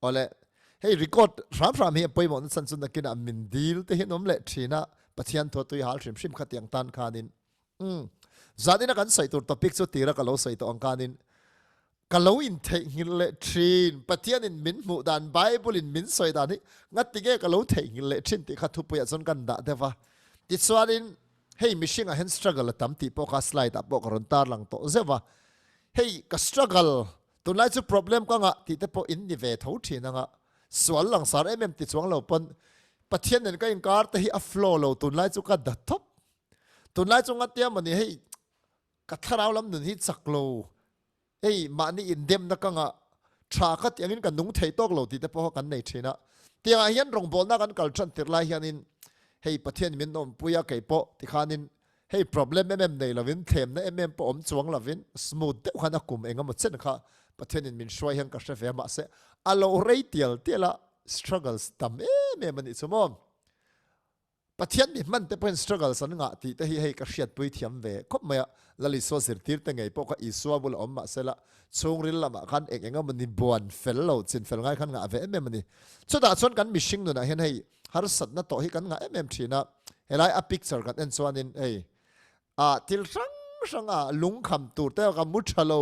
ole hey record ram hi poi mon san sun na kina min dil te hinom le thina pathian tho tui hal shim khatiang tan khanin zadina kan sai tur topic chu tira ka lo sai to angkanin kalau in theihil le thin pathian in min mu dan bible in min soi dan hi ngatige kalau theihil le thin ti kha thu puya chon kan da dewa ti swarin hey mishing a hen struggle tam ti po ka slide up ko ron tar lang to zewa hey ka struggle to lai chu problem ka nga ti te po in ni ve tho thina nga swal lang sar ti chuang lo pon pathian nen ka in kar te hi a flow lo tun lai chu ka da thop tun lai chu nga tia mani hey ka tharau lam nun hi chaklo hey mani in dem na ka nga tha khat yang in ka nung thei tok lo ti te po kan nei thina tia hian rong bol na kan kal chan tir lai hian in hey pathian min nom puya kai po ti khanin hey problem nei lovin them na po om chuang lovin smooth te khana kum enga mo chen kha pathian in min shwai hang ka shwe ma se alo ratial tela struggles tam mani chumom pathian mi man te pen struggles an nga ti te hi hey ka hriat pui thiam ve khop maya lali so zir tir te ngei po ka iswa bul om ma sela chung ril lama khan enga mani bon fel lo chin fel ngai khan nga ve mani chuda chon kan mishing nu na hen hey har sat na to hi kan nga thina helai a picture kan en chuan in hey til sang lung kham tur te ka mu thalo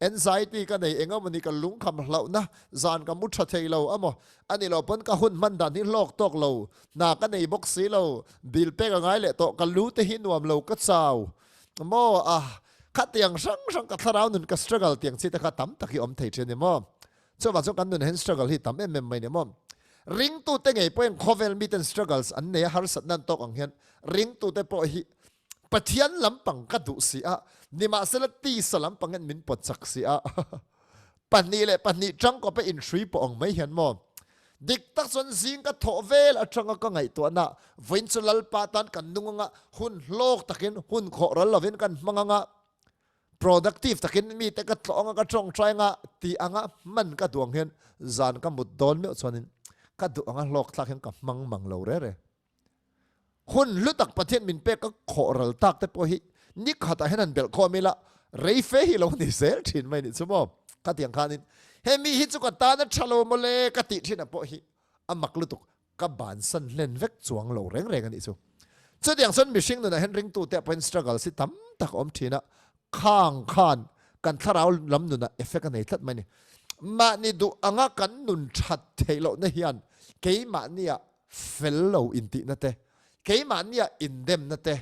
anxiety ka nei enga mani ka lung kham hlau na zan ka mu tha thei lo amo ani lo pon ka hun man dan hi lok tok lo na ka nei box si lo bil pe ka ngai le to ka lu te hi nuam lo ka chaw mo kha tiang sang ka tharau nun ka struggle tiang chi ta kha tam taki om thei chen ni mo so wa so kan nun hen struggle hi tam mai ni mo ring tu te ngei poin khovel meet and struggles an ne har sat nan tok ang hian ring tu te po hi pathian lampang ka du si a nima sela ti salam pangen min pot sak si a pani le pani chang ko pe in shui po ong mai hian mo dik tak son zing ka tho vel atanga ka ngai to na voin chulal pa tan kan nunga hun lok takin hun kho ral lovin kan manganga productive takin mi te ka tlonga ka chong try nga ti anga man ka duang hian zan ka mut don me chonin ka du anga lok thak hen ka mang lo re hun lutak pathian min pe ka khoral tak te po hi nik hata henan bel kho mila rei fe hi lo ni sel thin mai ni chumo ka tiang khanin he mi hi chu ka ta na thalo mole ka ti thin a po hi amak lutuk ka ban san len vek chuang lo reng ani chu chu tiang son mi sing na hen ring tu te point struggle si tam tak om thina khang khan kan tharau lam nu na effect nei that mai ni ma ni du anga kan nun that theilo na hian ke ma nia fel lo in ti na te ke mania in dem na te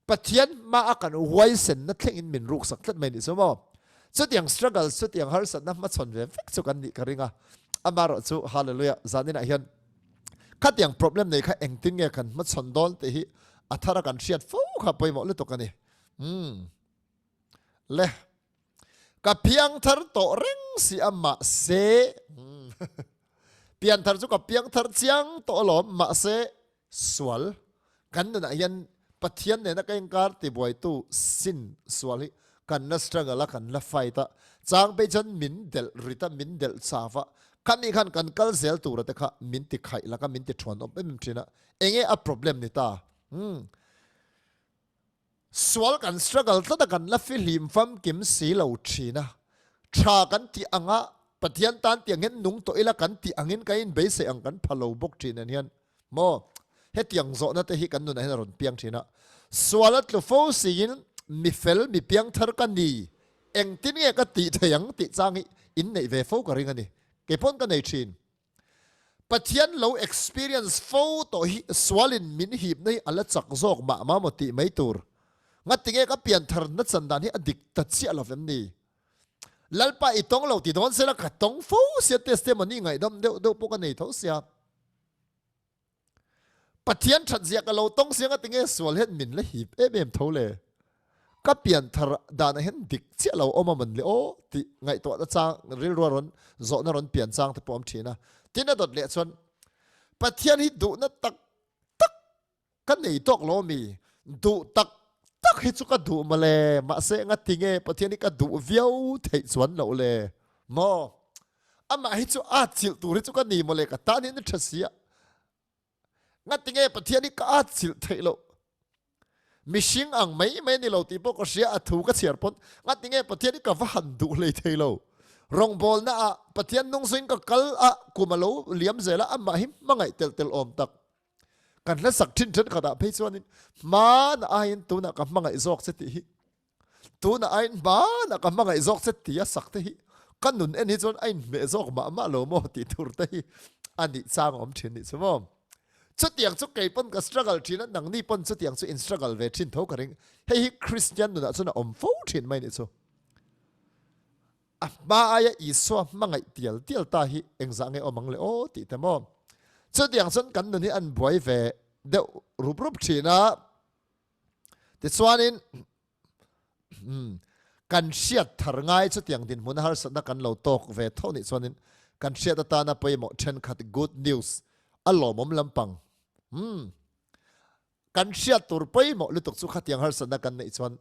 pathian ma akan waisen na thleng in min ruk sak tlat mai ni somo chu tiang struggle chu tiang har sat na ma chon ve vek chu kan ni karinga amaro chu hallelujah zanina hian kha tiang problem nei kha engtin nge kan ma chon dol te hi athara kan hriat fo kha poimo le to kani le ka piang thar to reng si amma se pian thar chu ka piang thar chiang to lo ma se swal kan na yan pathian ne na kain kar ti boy tu sin swali kan na struggle kan la fight chang pe chan min del rita min del chawa kami khan kan kal zel tu ra te kha min ti khai la ka min ti thon op em thina enge a problem ni ta swal kan struggle ta kan la fil him fam kim si lo thina tha kan ti anga pathian tan ti angin nung to ila kan ti angin kain be se ang kan phalo bok thin an hian mo hetiang zo na te hi kan nu na hen ron piang thina swalat lo fo sin mi fel mi piang thar kan ni eng tin nge ka ti thayang ti changi in nei ve fo ka ring ani ke pon ka nei thin pathian lo experience fo to hi swalin min hip nei ala chak zok ma mo ti mai tur ngatinge ka pian thar na chandan hi adik ta chi alovem ni lalpa itong lo ti don sela ka tong fo sia testimony ngai dam deu po ka nei tho sia pathian that zia ka lo tong siang a tinge swal het min la hip em thole ka pian thar dan hen dik chi lo oma man le o ti ngai to da chang ril ron zo na ron pian chang te pom thina tina dot le chon pathian hi du na tak ka nei tok lo mi du tak hi chu ka du male ma se nga tinge pathian hi ka du viau thei chuan lo le mo ama hi chu a chil tu ri chu ka ni mole ka ta ni na thasia ngatinge pathian ni ka chil thailo mishing ang mai ni lo ti po ko sia athu ka chiar pon ngatinge pathian ni ka van du le thailo rong bol na a pathian nung sin ka kal a kumalo liam zela amma him mangai tel tel om tak kan la sak thin thin khada phei chuanin man a hin tu na ka mangai zok se ti hi tu na ain ba na ka mangai zok se ti a sak te hi kan nun en hi chon ain me zok ma lo mo ti tur te hi ani chang om thin ni chumom chu tiang chu kei pon ka struggle thin nang ni pon chu tiang chu in struggle ve thin tho ka ring hei hi Christian nu na chuna om fo thin mai ni chu ba aya iso mangai tial tial ta hi engzang e omang le o ti tamo chu tiang chon kan nu ni an boy ve de rup rup thina ti chuanin kan siat thar ngai chu tiang din mun har sa na kan lo tok ve tho ni chuanin kan siat ta na poimo then khat good news alomom lampang kan siat tur poimo lutuk chu khatiang har sa na kan nei chuan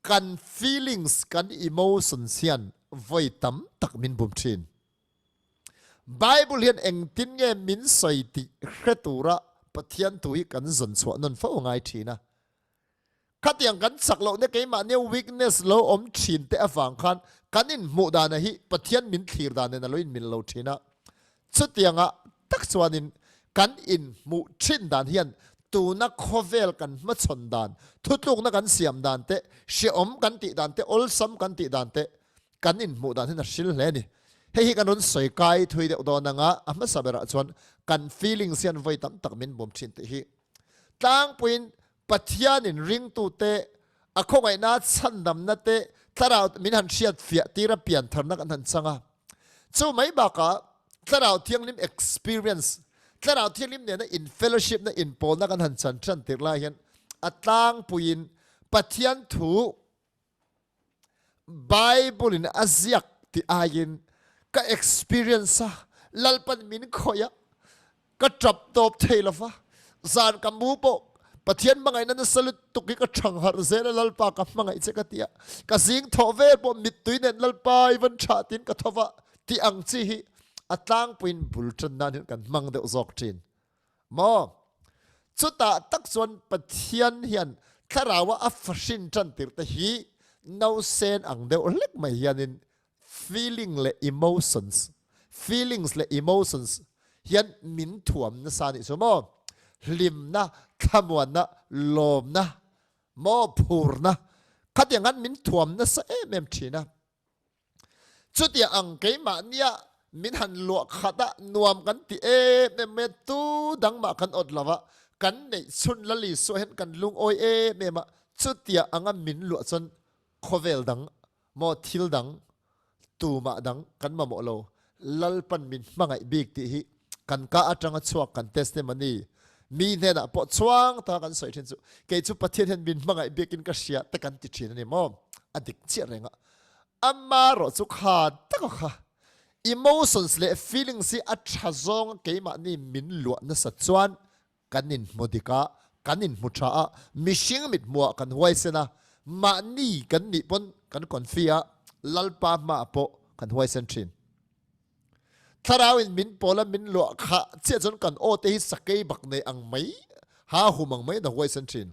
kan feelings kan emotions hian voi tam tak min bum thin Bible hian eng tin nge min soi ti hretura pathian tu hi kan zon chwa non fo ngai thina khatiang kan saklo ne keima ne weakness lo om thin te awang khan kanin mu da na hi pathian min thlir da ne na loin min lo thina chutianga tak chuanin kan in mu thin dan hian tu na khovel kan ma chon dan thutluk na kan siam dan te she om kan ti dan te ol sam kan ti dan te kan in mu dan na sil hle ni hei kan ron soi kai thui de do na nga ama sabera chuan kan feeling sian voi tam tak min bom thin te hi tang puin pathian in ring tu te akhongai na chandam na te tharau min han hriat fia tira pian tharna kan han changa chu mai ba ka tharau thiang lim experience tharau thiang lim ne na in fellowship na in pol na kan han chan than tir la hian atlang puin pathian thu Bible in aziak ti ayin ka experience lalpan min khoya ka trap top thailafa zan kambu po pathian mangai na salut tuki ka thang har zela lalpa ka mangai che ka tia ka zing thove po mit tuinen lalpa ivan chatin ka thova ti ang chi hi atlang puin bultran nan kan mang de zok tin mo chuta tak chuan pathian hian tharawa a fashin chan tir te hi no sen ang de lek mai hianin feelings le emotions hian min thuam na sani so mo lim na thamwan na lom na mo phur na khatiang an min thuam na sa em thina chutia ang keima nia min han lo khata nuam kan ti me tu dang ma kan od lawa kan nei sun lali so hen kan lung oi me ma chutia anga min lo chon khovel dang mo thil dang tu ma dang kan ma mo lo lalpan min mangai big ti hi kan ka atanga chuak kan testimony mi ne na po chuang ta kan soi thin chu ke chu pathian hen min mangai bekin ka sia ta kan ti thin ni mo adik chi renga amma ro chu kha ta ko kha emotions le feelings si a thazong ke ma ni min lu na sa chuan kanin modika kanin mutra mishing mit muwa kan huai sena ma ni kan ni pon kan konfia lalpa ma po kan huai sen thin tharawin min pola min lo kha che chon kan o te hi sakei bak nei ang mai ha humang mai na huai sen thin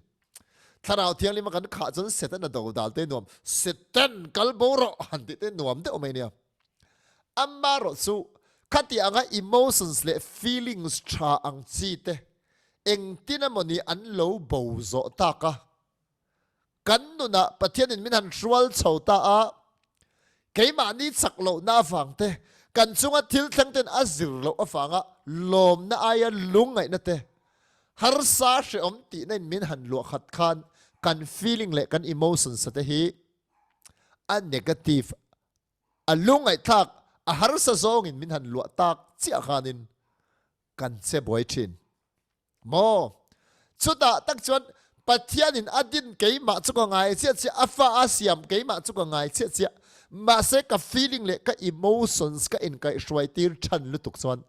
tharaw thiang lima kan kha chon setan na do dal te nom setan kalboro han te nom te omai nia amma ro su khati anga emotions le feelings tha ang chi te eng tinamoni an lo bo zo ta ka kan nu na pathian in min han rual chhota a keima ni chaklo na wang te kan chunga thil thang ten azir lo afanga lom na aya lungai na te har sa she om ti na min han lo khat khan kan feeling le kan emotions sa te hi a negative a lungai thak a har sa zong in min han lo tak chi a khanin kan che boy thin mo chuta tak chuan pathian in adin keima chuka ngai che che afa asiam keima chuka ngai che che ma se ka feeling le ka emotions ka in kai shwai tir than lutuk chuan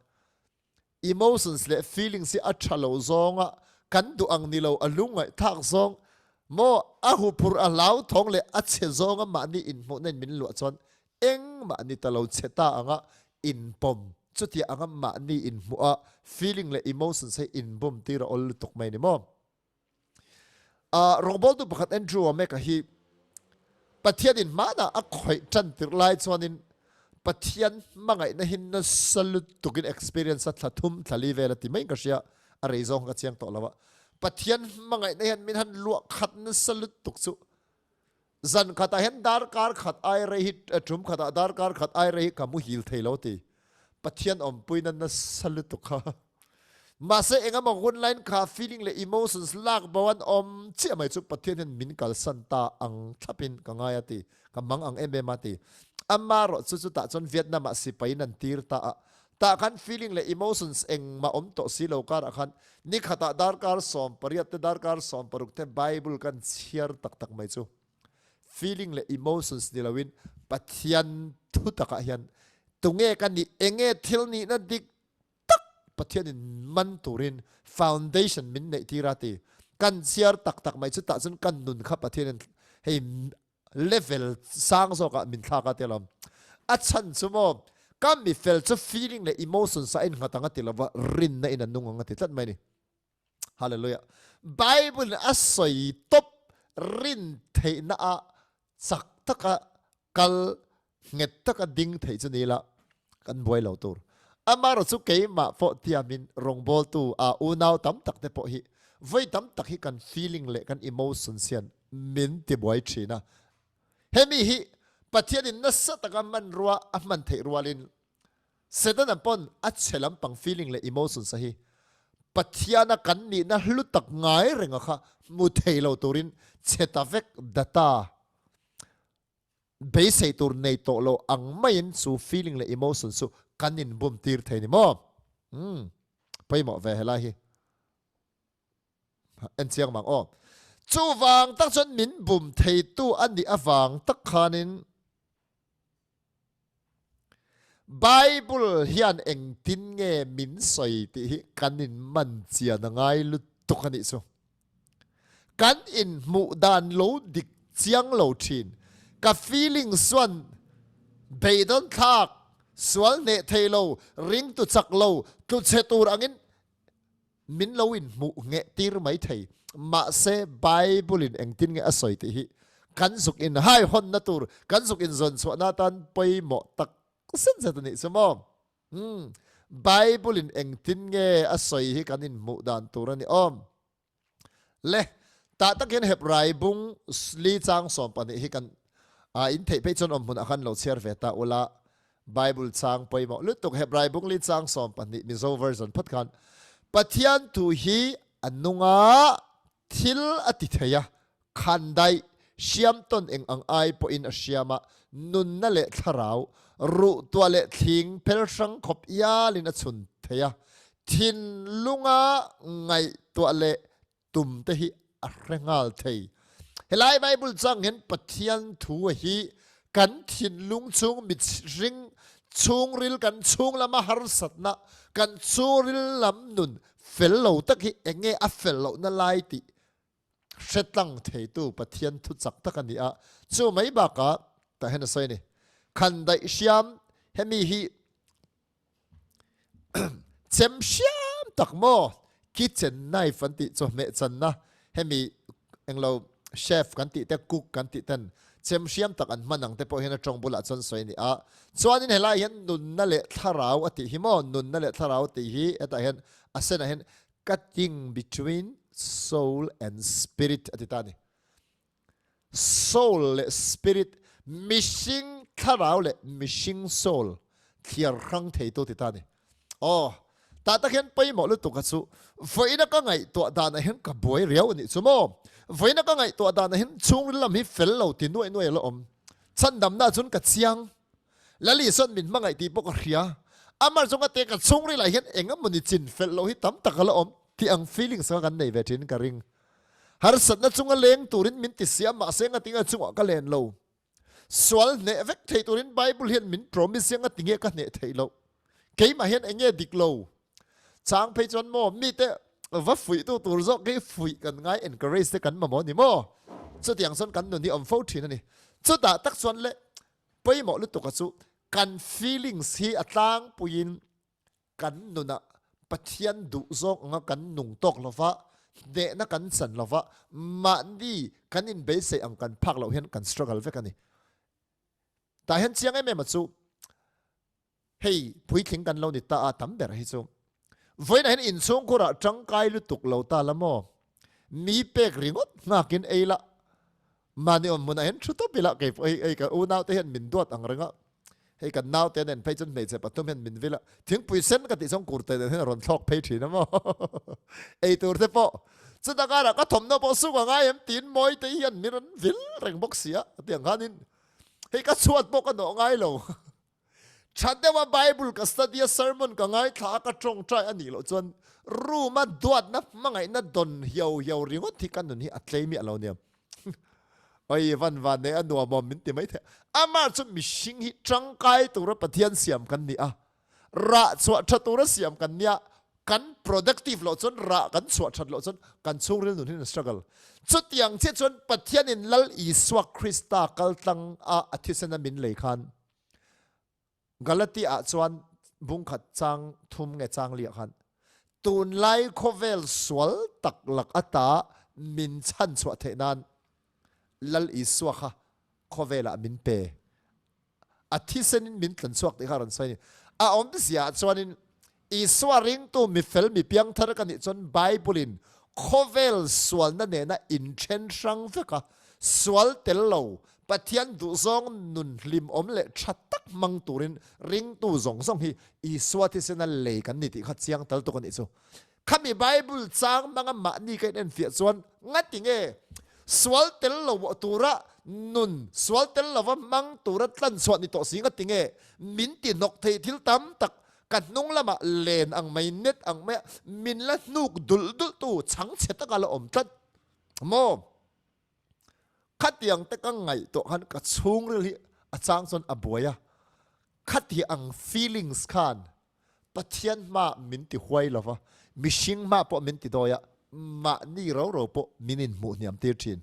emotions le feelings si a thalo zonga kan du ang nilo alungai thak zong mo ahu pur alau thong le a che zonga ma ni in mo nen min lu chuan eng ma ni talo cheta anga in pom chuti anga ma ni in mu a feeling le emotions he in bom tira ol tuk mai ni mo robol tu pakhat Andrew me ka hi pathian in mana a khoi chan tir lai chuanin pathian mangai na hin na salut tukin experience at thathum thali vela ti mai ka sia a reizong ka chiang to lawa pathian mangai na hin min han luwa khat na salut tuk chu zan khata hen dar kar khat ai re hit thum khata dar kar khat ai re ka mu hil thailo ti pathian om puina na salut tuk kha mase enga ma online kha feeling le emotions lak bawan om chi mai chu pathian hen min kal santa ang thapin ka nga ya ti ka mang ang embe mati amaro chu ta chon Vietnam a si pai nan tir ta kan feeling le emotions eng ma om to si lo kar khan ni khata dar kar som pariat te dar kar som paruk te bible kan chiar tak tak mai chu feeling le emotions ni lawin pathian thu taka hian tunge kan ni enge thil ni na dik tak pathian in man turin foundation min nei tirati kan chiar tak tak mai chu ta chun kan nun kha pathian hei level sang so ka min tha ka telam a chan chumo kam mi fel chu feeling le emotion sa in ngata ngati lawa rin na in anung ngati tlat mai ni hallelujah bible asoi top rin thei na a sak taka kal nget taka ding thei chu ni la kan boy lo tur amaro chu ke ma fo tiamin rong bol tu a unaw tam tak te po hi voi tam tak hi kan feeling le kan emotion sian min ti boy china hemi hi pathian in nasa taka man ruwa a man thei rualin sedan ampon a chelam pang feeling le emotion sa hi pathiana kan ni na hlutak ngai renga kha mu thei lo turin chetavek data base tur nei to lo ang main su feeling le emotion su kanin bum tir thei ni mo pai mo ve hela hi en chiang mang o chu wang tak chon min bum thei tu an ni awang tak khanin bible hian eng tin nge min soi ti hi kanin man chia na ngai lu tu khani so kan in mu dan lo dik chiang lo thin ka feeling swan beidon thak swal ne thailo ring tu chak lo tu chetur angin min lo in mu nge tir mai thei ma se bible in eng tin nge asoi ti hi kan zuk in hai hon na tur kan zuk in zon so na tan poi mo tak sen za ni sumo bible in eng tin nge asoi hi kan in mu dan tur ani om le ta takin heb rai bung li chang som pani hi kan in thei pe chon om hun akhan lo cher ve ta ula bible chang poi mo lutuk hebrai bung li chang som pani mizo version phat khan pathian tu hi anunga thil ati theya khandai siam ton eng ang ai po in asiama nun na le tharau ru to le thing pel sang khop ya lin a chun theya thin lunga ngai to le tum te hi a rengal thei helai bible chang hen pathian thu hi kan thin lung chung mit ring chung ril kan chung lama har satna kan churil lam nun fel lo tak hi enge a fel lo na lai ti setlang thei tu pathian thu chak tak ani a chu mai ba ka ta hen soi ni khan dai siam hemi hi chem siam tak mo kitchen knife anti cho me chan na hemi englo chef kan ti te cook kan ti ten chem siam tak an manang te po hena trong bula chon soi ni a chuanin helai hian nun na le tharau ati hi mo nun na le tharau ti hi eta hen asena hen cutting between soul and spirit ati ta ni soul le spirit missing tharau le missing soul thiar rang thei to ti ta ni oh ta ta hen pai mo lu tu ka chu voina ka ngai to da na hen ka boy riau ni chu mo voina ka ngai to da na hin chung lam hi fel lo ti noi noi lo om chan dam na chun ka chiang lali son min mangai ti pok ria amar zonga te ka chung ri la hian engam muni chin fel lo hi tam tak lo om ti ang feelings ka kan nei ve thin ka ring har sat na chunga leng turin min ti siam ma senga tinga chunga ka len lo swal ne vek thei turin bible hian min promise senga tinge ka ne thei lo ke ma hian enge dik lo chang phei chon mo mi te va fui tu tur zo ke fui kan ngai encourage te kan ma mo ni mo chu tiang son kan nu ni om fo thin ani chu ta tak chon le poi mo lu tu ka chu kan feelings hi atlang puin kan nu na pathian du zok nga kan nung tok lova de na kan san lova ma ni kan in base ang kan phak lo hen kan struggle ve kan ni ta hen chiang em ma chu hey pui thing kan lo ni ta a tam ber hi chu voi na hin in chung ko ra tang kai lu tuk lo ta lamo mi pek ringot ngakin eila mani on mun a hen thu to pila ke ei ka u nau te hen min duat ang renga hei kan nau te nen phei chun mei che patum hen min vila thing pui sen ka ti song kur te hen ron thok phei thi na mo ei tur te po chu ta ka ra ka thom no po su ka ngai em tin moi te hian mi ron vil reng bok sia tiang hanin hei ka chuat po ka no ngai lo chande wa bible ka study sermon ka ngai tha ka trong trai ani lo chuan ru ma duat na mangai na don hiao hiao ringot thi kan nun hi atlei mi alo niam oi van ne anua mom min ti mai the ama chu mi sing hi tangkai tura pathian siam kan ni a ra chwa tha tura siam kan nia kan productive lo chon ra kan chwa that lo chon kan chung ril nun hin struggle chu tiang che chon pathian in lal i swak krista kal tang a athisana min le khan galati a chuan bung khat chang thum nge chang lia khan tun lai khovel swal tak lak ata min chan chwa the nan lal iswa kha khovela min pe athisenin min tlan chuak te haran sai a om ti sia chuanin iswa ring tu mi fel mi piang thar kan ni chon bible in khovel swal na ne na in chen sang feka swal tel lo pathian du zong nun lim om le that tak mang turin ring tu zong zong hi iswa ti sena le kan ni ti kha chiang tal to kan ni chu khami bible chang manga ma ni kai en fia chuan ngati nge swal tel lo tura nun swal tel lo mang tura tlan swat ni to singa tinge min ti nok thei thil tam tak kan nung lama len ang mai net ang me min la nuk dul dul tu chang cheta ka lo om tat mo khatiang te ka ngai to han ka chung ri hi achang son aboya khati ang feelings khan pathian ma min ti huai lova mishing ma po min ti doya ma ni ro po minin mu niam tir thin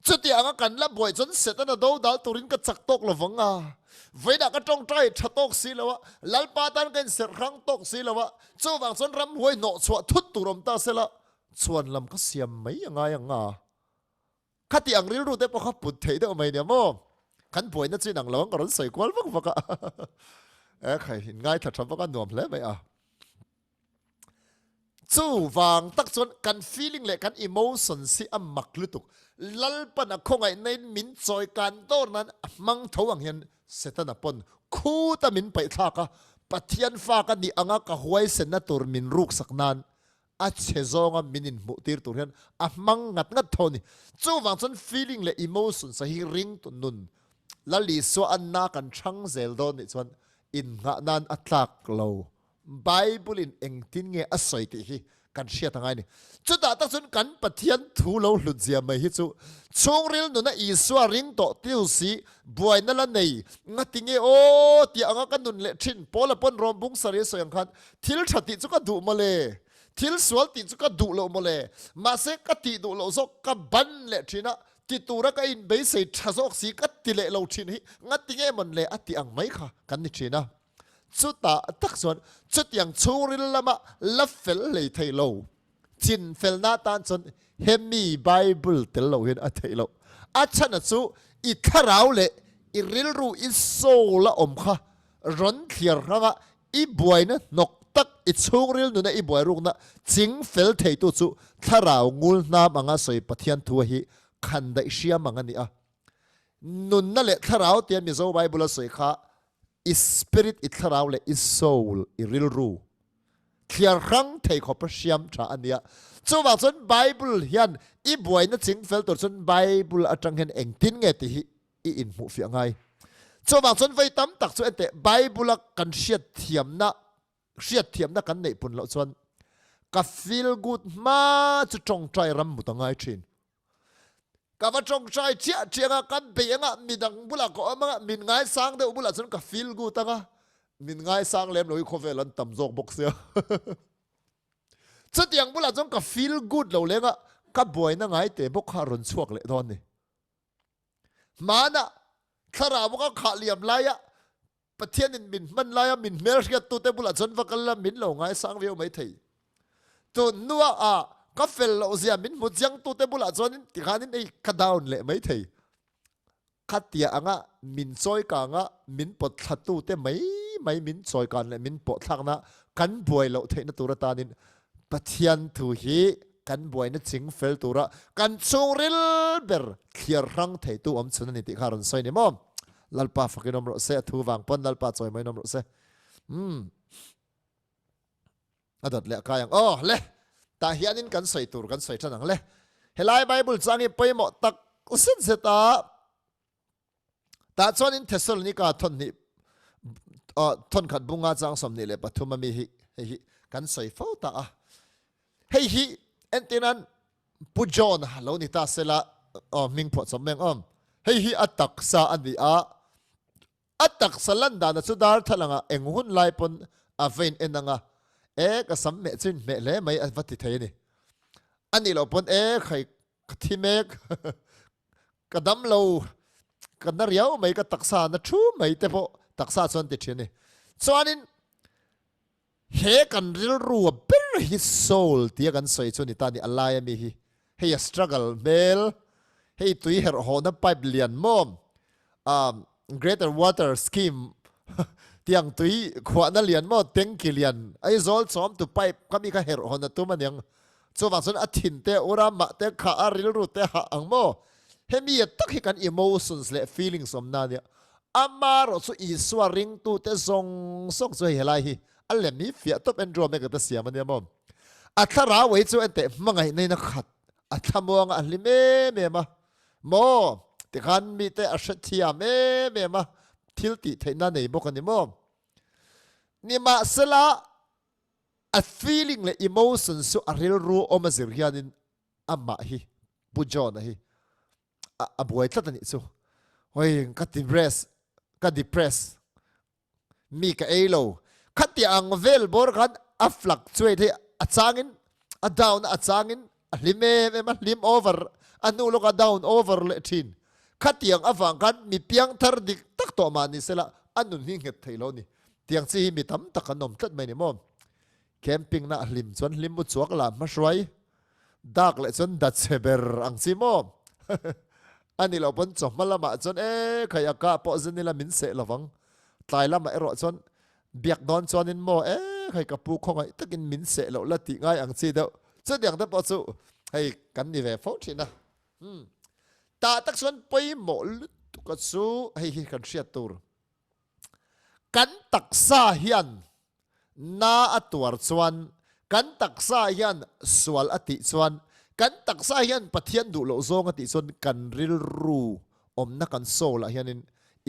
chuti anga kan la boy chon setana do dal turin ka chak tok lovanga veida ka tong trai thatok si lawa lalpa tan kan ser rang tok si lawa chu wang chon ram huai no chwa thut turom ta sela chuan lam ka siam mai anga khati ang ril ru te po kha put thei de mai ne mo kan boy na chin ang lawang ka ron sai kwal vaka e khai hin ngai tha tham vaka nuam hle mai a chu wang tak chon kan feeling le kan emotion si am mak lutuk lalpan a khongai nei min choi kan tor nan mang thowang hian setana pon khu ta min pai tha ka pathian fa ka ni anga ka huai sen na tur min ruk saknan a chezonga minin mu tir tur hian a mang ngat thoni chu wang chon feeling le emotion sa hi ring tu nun lali so anna kan thang zel don ni chon in nga nan atlak lo bible in engtin nge asoi ti hi kan sia tangai ni chu da ta chun kan pathian thu lo hlut zia mai hi chu chung ril nu na iswa ring to tiu si buai na la nei ngati nge o ti anga kan nun le thin pola pon rom bung sari soyang khan thil thati chu ka du male thil swal ti chu ka du lo male ma se ka ti du lo zo ka ban le thina ti tura ka in be sei thazok si ka ti le lo thin hi ngati nge mon le ati ang mai kha kan ni thina chuta tak son chutyang churil lama la fel le thailo chin fel na tan chon hemi bible tel lo hin a thailo a chana chu I tharau le I ril ru I so la om kha ron thiar ranga I buai na nok tak I churil nu na I buai ruk na ching fel thei tu chu tharau ngul na manga soi pathian thu hi khan dai sia manga ni a nun na le tharau tian mi zo bible soi kha I spirit I tharau le I soul I ril ru thiar rang thei kho pa siam tha ania chu wa chon bible hian I buai na ching fel tor chon bible atang hen eng tin nge ti hi I in mu fi ngai chu wa chon vai tam tak chu ente bible kan hriat thiam na kan nei pun lo chon ka feel good ma chu tong trai ram mu ta ngai thin ka va trong trai chianga kan beanga midang bula ko ama min ngai sang de bula chon ka feel good anga min ngai sang lem loi khovelan tam jok box ya chutiang bula chon ka feel good lo lenga ka boy na ngai te bok ha ron chuak le don ni mana thara boka kha liam laya pathian in min man laya min mer ya tu te bula chon va kala min lo ngai sang veu mai thei to nuwa a ka fel lo zia min mu jang tu te bula chon ti khanin ei ka down le mai thei ขัดเตียงะมินซอยกางะมินปดทัดตู้เต้ไม่มินซอยกันเลยมินปดทักนะกันบวยเราเทนตุระตานินปะเทียนถูฮีกันบวยนัดสิงเฟลตุระกันชงริลเบอร์เขียรังเทตู้อมสุนันนิติคารันไซนิมอมลัลปาฟักนอมรเสทูวางปนลัลปาจอยไม่นอมรเสอดเละกายังเละตาเฮียนินกันใส่ตูกันใส่ฉนังเละเฮลัยไบเบิลจังอีไปหมดตักอุสินเสตาแต่ส่วนนี้เทสโลนิกาทนนี่ทนขัดบุงอาจังสมนี่เลยปฐุมมีฮิกันใส่ฟ้าตาเฮ้ยฮิเอ็นตินันปุจอนฮัลโหลนี่ตาเสละมิงพอสมเมงเฮ้ยฮิอัตตักซาอันดีอัตตักสลันดานะสุดาร์ทลังเอ็งหุ่นไลปนอาเวนเอ็นนังก็สมเมจินเมเล่ไม่อันวัติเทนี่อันนี้เราปนใครที่เมกกระดำเรากันนั่งเรียวไม่ก็ตักษานะชูไม่แต่พอตักษาส่วนติดเชื้อนี่ส่วนนี้เฮกันเรื่องรัวเป็นฮิตโซลที่กันใส่ส่วนนี้ตานี่อะไรมีเฮียสตรักเกิลเบลเฮียตุยเฮอร์โฮนับไปเปลี่ยนมอมgreater water scheme ที่ยังตุยขวานนั่นเลียนมอเต็งกิเลียนไอ้โซลซ้อมตุไปก็มีแค่เฮอร์โฮนับตัวมันยังส่วนบางส่วนอธินเตออุรามะเตขาอาริลรูเตหะอังโมเฮมีตักให้กัน emotions และ feelings สมนาเนี่ยอามาเราสุอีสวาริงตูเตซงส่งสวยอะไรฮีอันเล่มีเฟียตบเอ็นโดรเมกตเสียมันเนี่ยมั้งอัทราไว้จู่เอ็นเตมังไงในนักขัดอัทมวงอันลิเมมาโมแต่กันมีเตอชัตยาเมมาทิลติเทนันในบุกันนี่มั้งนี่มาสละa feeling และ emotions สุอาริลรู้อมาสิริยานินอามาฮีบุจอนฮีบวยตัดนี่สู้เฮ้ยกัดdepress มีกับเอโลขัดที่อังเวลบอร์กันอัฟลักช่วยที่อัดจางินอัดดาวน์อัดจางินลิเมมันลิมโอเวอร์อันนู้นก็ดาวน์โอเวอร์เลทินขัดที่อังอัฟังกันมีเพียงทาร์ดิกตักตัวมานี่เสละอันนู้นหิ้งเห็ดไทยโลนี่ที่อังซีมีทำตักขนมตัดไม่เนี่ยมั้งแคมปิ้งน่ะลิมส่วนลิมบุษวกลามาช่วยดักเลยส่วนดัดเซเบอร์อังซีมั้งอันนี้เราเป็นจอมมาละมาจนใครอากาปอจนนี่ละมินเสละวังตายละมารอจนเบียกนอนจนนินโมใครกับปูคงไอ้ตะกินมินเสละละติง่ายอังซีเดียวจนอย่างนั้นปอสุให้กันนี่เวฟอชินะตาตักส่วนไปหมดตุกสู้ให้กันเชียตูร์กันตักซาเฮียนนาอตัวร์ส่วนกันตักซาเฮียนสวลอติส่วนกันตักซาเฮียนปะเทียนดูโลโซงอติส่วนกันริลรูนักกันโซละเฮียนิน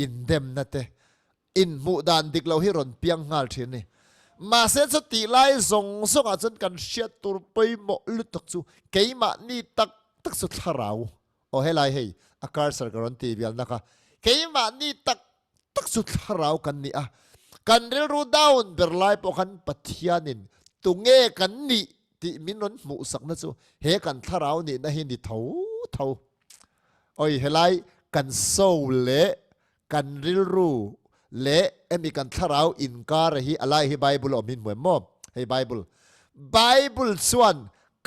อินเดมนั่นเตอินมุดานดิกเราให้รอนเปียงงาลเทียนนี่มาเสร็จสติไล่ส่งส่งอาจารย์กันเชียตูไปหมดลุตักซูเกี่ยมานี่ตักสุดทาราวให้ไล่ให้อาการสักการันตีเบียนนะคะเกี่ยมานี่ตักสุดทาราวกันนี่กันริลรูดาวน์เบอร์ไลปอกันปะเทียนินตุงเงกันนี่ที่มินนมุสักนั่นซูเฮกันทาราวนี่นะเฮนี่เท่าให้ไล่กันโซเละกันริลรูเละมีกันทาราวอินการ์ฮีอะไรฮีไบเบิลอมินเหมือนมอบให้ไบเบิลส่วน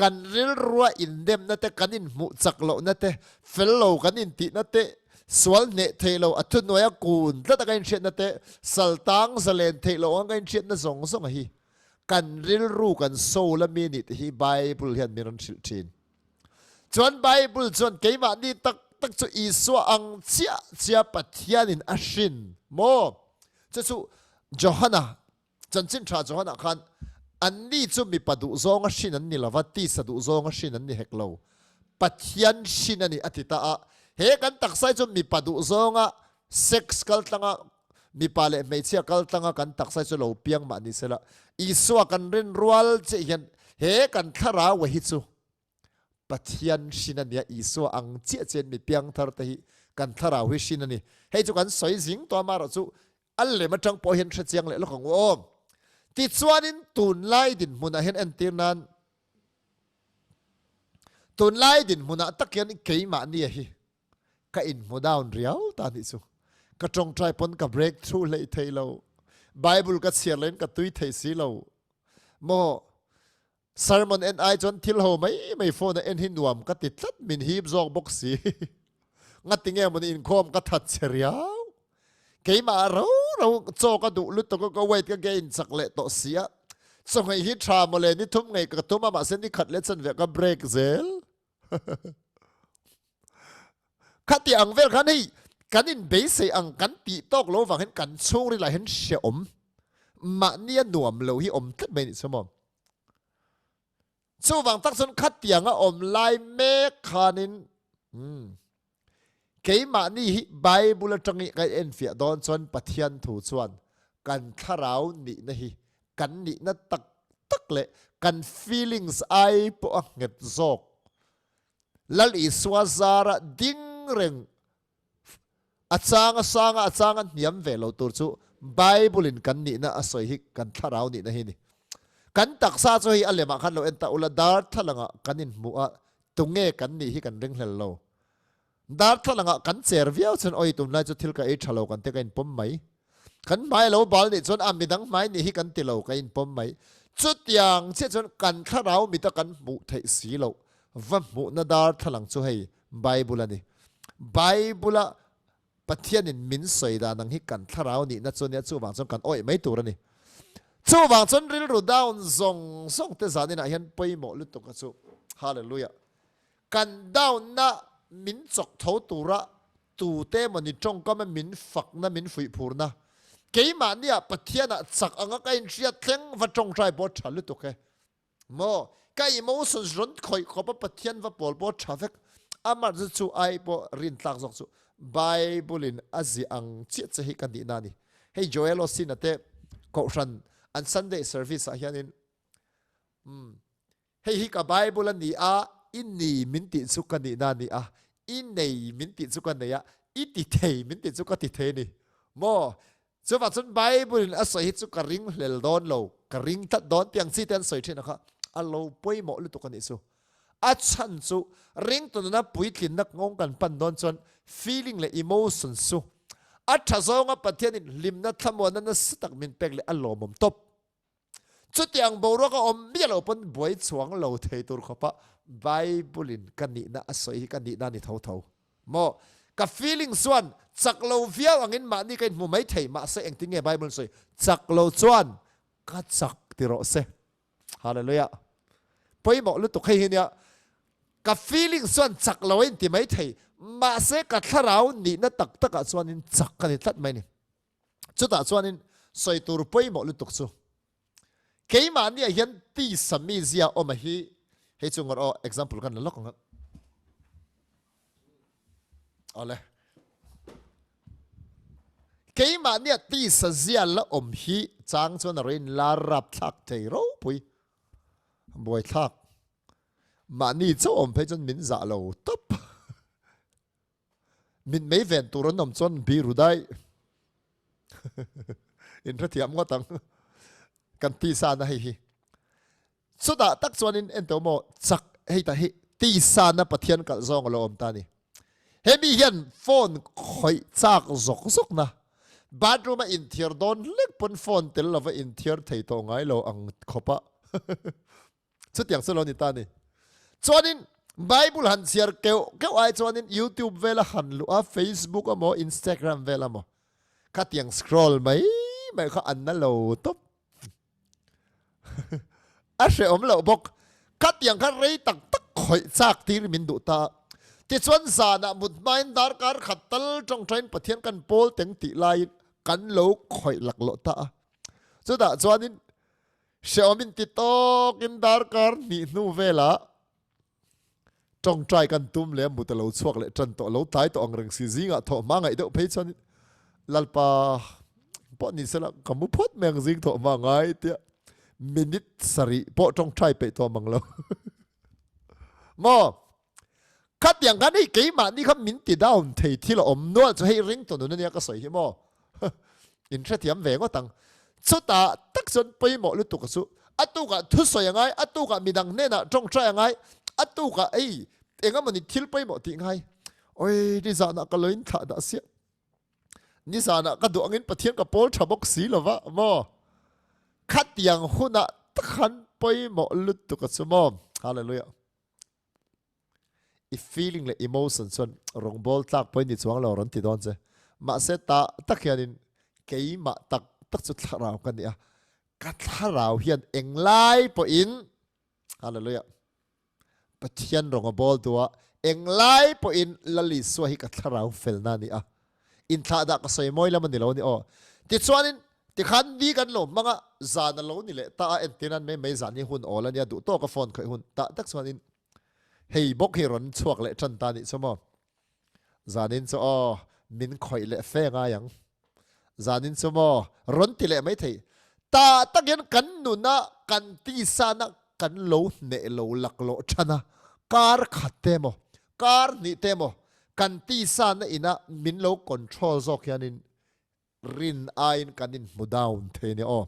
กันริลรัวอินเดมนั่นแต่กันอินมุสักโลนั่นแต่เฟลโลกันอินตินั่นแต่สวลเนเทโลอัตุนวยกูนแล้วแต่กันเชียนนั่นแต่สัลตังสเลนเทโลกันเชียนนั่นส่งฮีกันริลรูกันโซละมินิตฮีไบเบิลเฮียนมีรันชิลชินส่วนไบเบิลส่วนเกี่ยมานี่ตักจะอีสวอังเจียปัทยานินอาชินโมจะสุจอฮันนะจันจินชาจอฮันนะคันอันนี้จะมีปัดุซองอาชินนันนี่ละวัดที่สะดุซองอาชินนันนี่เฮกโลปัทยันชินนันนี่อธิตาเฮกันตักไซจะมีปัดุซองอาเซ็กส์กัลตังมีปาเลไม่เชียกัลตังกันตักไซจะโลเปียงมานี่เสละอีสวกันเรนรัวลเจียนเฮกันทาราวะฮิซูปัทยันชินันเนี่ยอีสวอังเจียเจนมีเปียงทาร์ตฮีกันทาราวะชินันนี่ให้จุกันสวยสิงตัวมาเราจูอันเลยมาจังพอเห็นเสียงเลยลูกของโอ้ติดส่วนนี้ตุนไล่ดินมุนาเห็นอันตีนั้นตุนไล่ดินมุนาตะเกียนเกี่ยมาเนี่ยฮีก็อินมุดาวน์เรียวตาดิสุก็จงใจปนกับ breakthrough เลยเทเราไบเบิลก็เสียเล่นกับตุยเทสีเราโมsermon and I จนทิลโฮไม่โฟนเอ็นหินวมก็ติดลัดมินฮีบซอกบ็อกซี ngắt tiếng em một in khom cái thật serial cái mà rau cho cái đủ lúc tôi có wait cái gain sắc lệ tổ xía xong ngày hít trà một lần đi thum ngày cái thum mà sen đi khát lệ chân về cái break zel khát tiếng về cái in base ang cái tị tóc lâu vàng cái chung đi lại hen xe mà nia nuông lâu hi tất mấy số mồm số vàng tắc xuân khát tiếng lại mẹ khanin cái mà ni Bible trong cái en phía đón xuân pathian thủ xuân cần thà ráo nị này cần nị nó tắc lệ cần feelings ai po ngật zok lal iswa zara ding reng achanga niam ve lo tur chu Bible in kan ni na asoi hi kan thà ráo nị này ni kan taksa cho hi alema khan lo enta ula dar thalanga kanin mu'a tunge kan ni hi kan ring hlel lo dar thalanga kan cher viau chen oi tum lai chu thil ka e thalo kan te kain pom mai kan mai lo bal ni chon amidang mai ni hi kan ti lo kain pom mai chu tiang che chon kan tharau mi ta kan mu thei si lo va mu na dar thalang chu hei Bible ani Bible pathian in min soi da nang hi kan tharau ni na chon ya chu wang chon kan oi mai tur ani chu wang chon ril ru down zong te zanin a hian poimo lu to ka chu hallelujah kan down na min chok thau tura tu te mani trong ka ma min fak na min fui phur na ke ma nia pathiana chak anga ka in ria thleng va trong trai bo thalu to ke mo ka emotions ron khoi khopa pathian va pol bo thavek amar chu ai bo rin tlak jok chu Bible in azi ang chi che hi kan di na ni hey Joel osin ate ko ran an Sunday service a hianin hey hi ka Bible ni a inni minti chu kan ni na ni a in nei minti chu kan nei a iti thei minti chu ka ti thei ni mo chu wa chun Bible in a soi chu ka ring hlel don lo ka ring that don tiang si ten soi thina kha a lo poi mo lu to kan ni chu a chan chu ring to na pui thlin nak ngong kan pan don chon feeling le emotion chu a tha zonga pathian in lim na thamon na stak min pek le a lo mom top chu tiang bo ro ka om mi lo pon boi chuang lo thei tur khopa Bible in kan ni na asoi kan ni na ni thau thau mo ka feeling swan chak lo viau angin ma ni kain mu mai thei ma se eng tinge Bible soi chak lo chuan ka chak ti ro se hallelujah poi mo lu to khai hinia ka feeling swan chak lo in ti mai thei ma se ka tharau ni na tak taka chuan in chak kan ni tlat mai ni chu ta chuan in soi tur poi mo lu tuk chu ke ma ni hian ti sami zia o ma hi hei chung ngor example kan lok nga ole ke ma ni ti sa zia la om hi chang chon rin la rap thak thei ro pui boi thak ma ni chu om pe chon min za lo top min mei ven tu ron nom chon bi ru dai in ra thiam ngo tang kan ti sa na hi so da tak chuan in ento mo chak hei ta hi ti sa na pathian kal zong lo om ta ni he mi hian phone khoi chak zok na bathroom in thiar don lek pon phone tel lova in thiar thei to ngai lo ang khopa chu tiang so lo ni ta ni chuan in Bible han share keu ai chuan in YouTube vela han lu a Facebook amo Instagram vela mo ka tiang scroll mai kha an na lo top a she om lo bok kat yang kha rei tak khoi chak tir min du ta ti chuan za na mut main dar kar khatal trong train pathian kan pol teng ti lai kan lo khoi lak lo ta chu da chuan in she om in ti to kin dar kar ni nu vela trong trai kan tum le mut lo chuak le tran to lo tai to ang reng si zinga tho ma ngai do phei chuan lalpa po ni sela kamu phot meng zing tho ma ngai tia minute sari po trong trai pe to manglo mo khat yang kan ei ke ma ni kham min ti down thei thil om no cho hei ring to no ne ka soi hi mo in thra thiam ve ngo tang chu ta tak chon poi mo lu tu ka su atu ka thu soi ngai atu ka midang ne na trong trai ngai atu ka ei enga mani thil poi mo ti ngai oi di za na ka loin tha da sia ni za na ka du angin pathian ka pol thabok si lova mo khát yang huna takhan poi mo lut tu ka sumo hallelujah i feeling le emotion son rong bol tak point ni chuang lo ron ti don che ma se ta takhianin keima tak chu tharau kan nia ka tharau hian englai po in hallelujah pathian rong bol tua englai po in lali swa hi ka tharau fel na ni a in tha da ka soi moi lam ni lo ni o ti chuanin ti khan vi kan lo manga zan lo ni le ta entinan me zan ni hun ola nia du to ka phone khoi hun ta tak chuanin hei bok hi ron chuak le chan ta ni chomo zanin cho o min khoi le fe nga yang zanin chomo ron ti le mai thei ta taken kan nu na kan ti sa na kan lo ne lo lak lo chana kar khatte mo kar ni te mo kan ti sa na ina min lo control zok yanin rin ain kanin mu down the ni o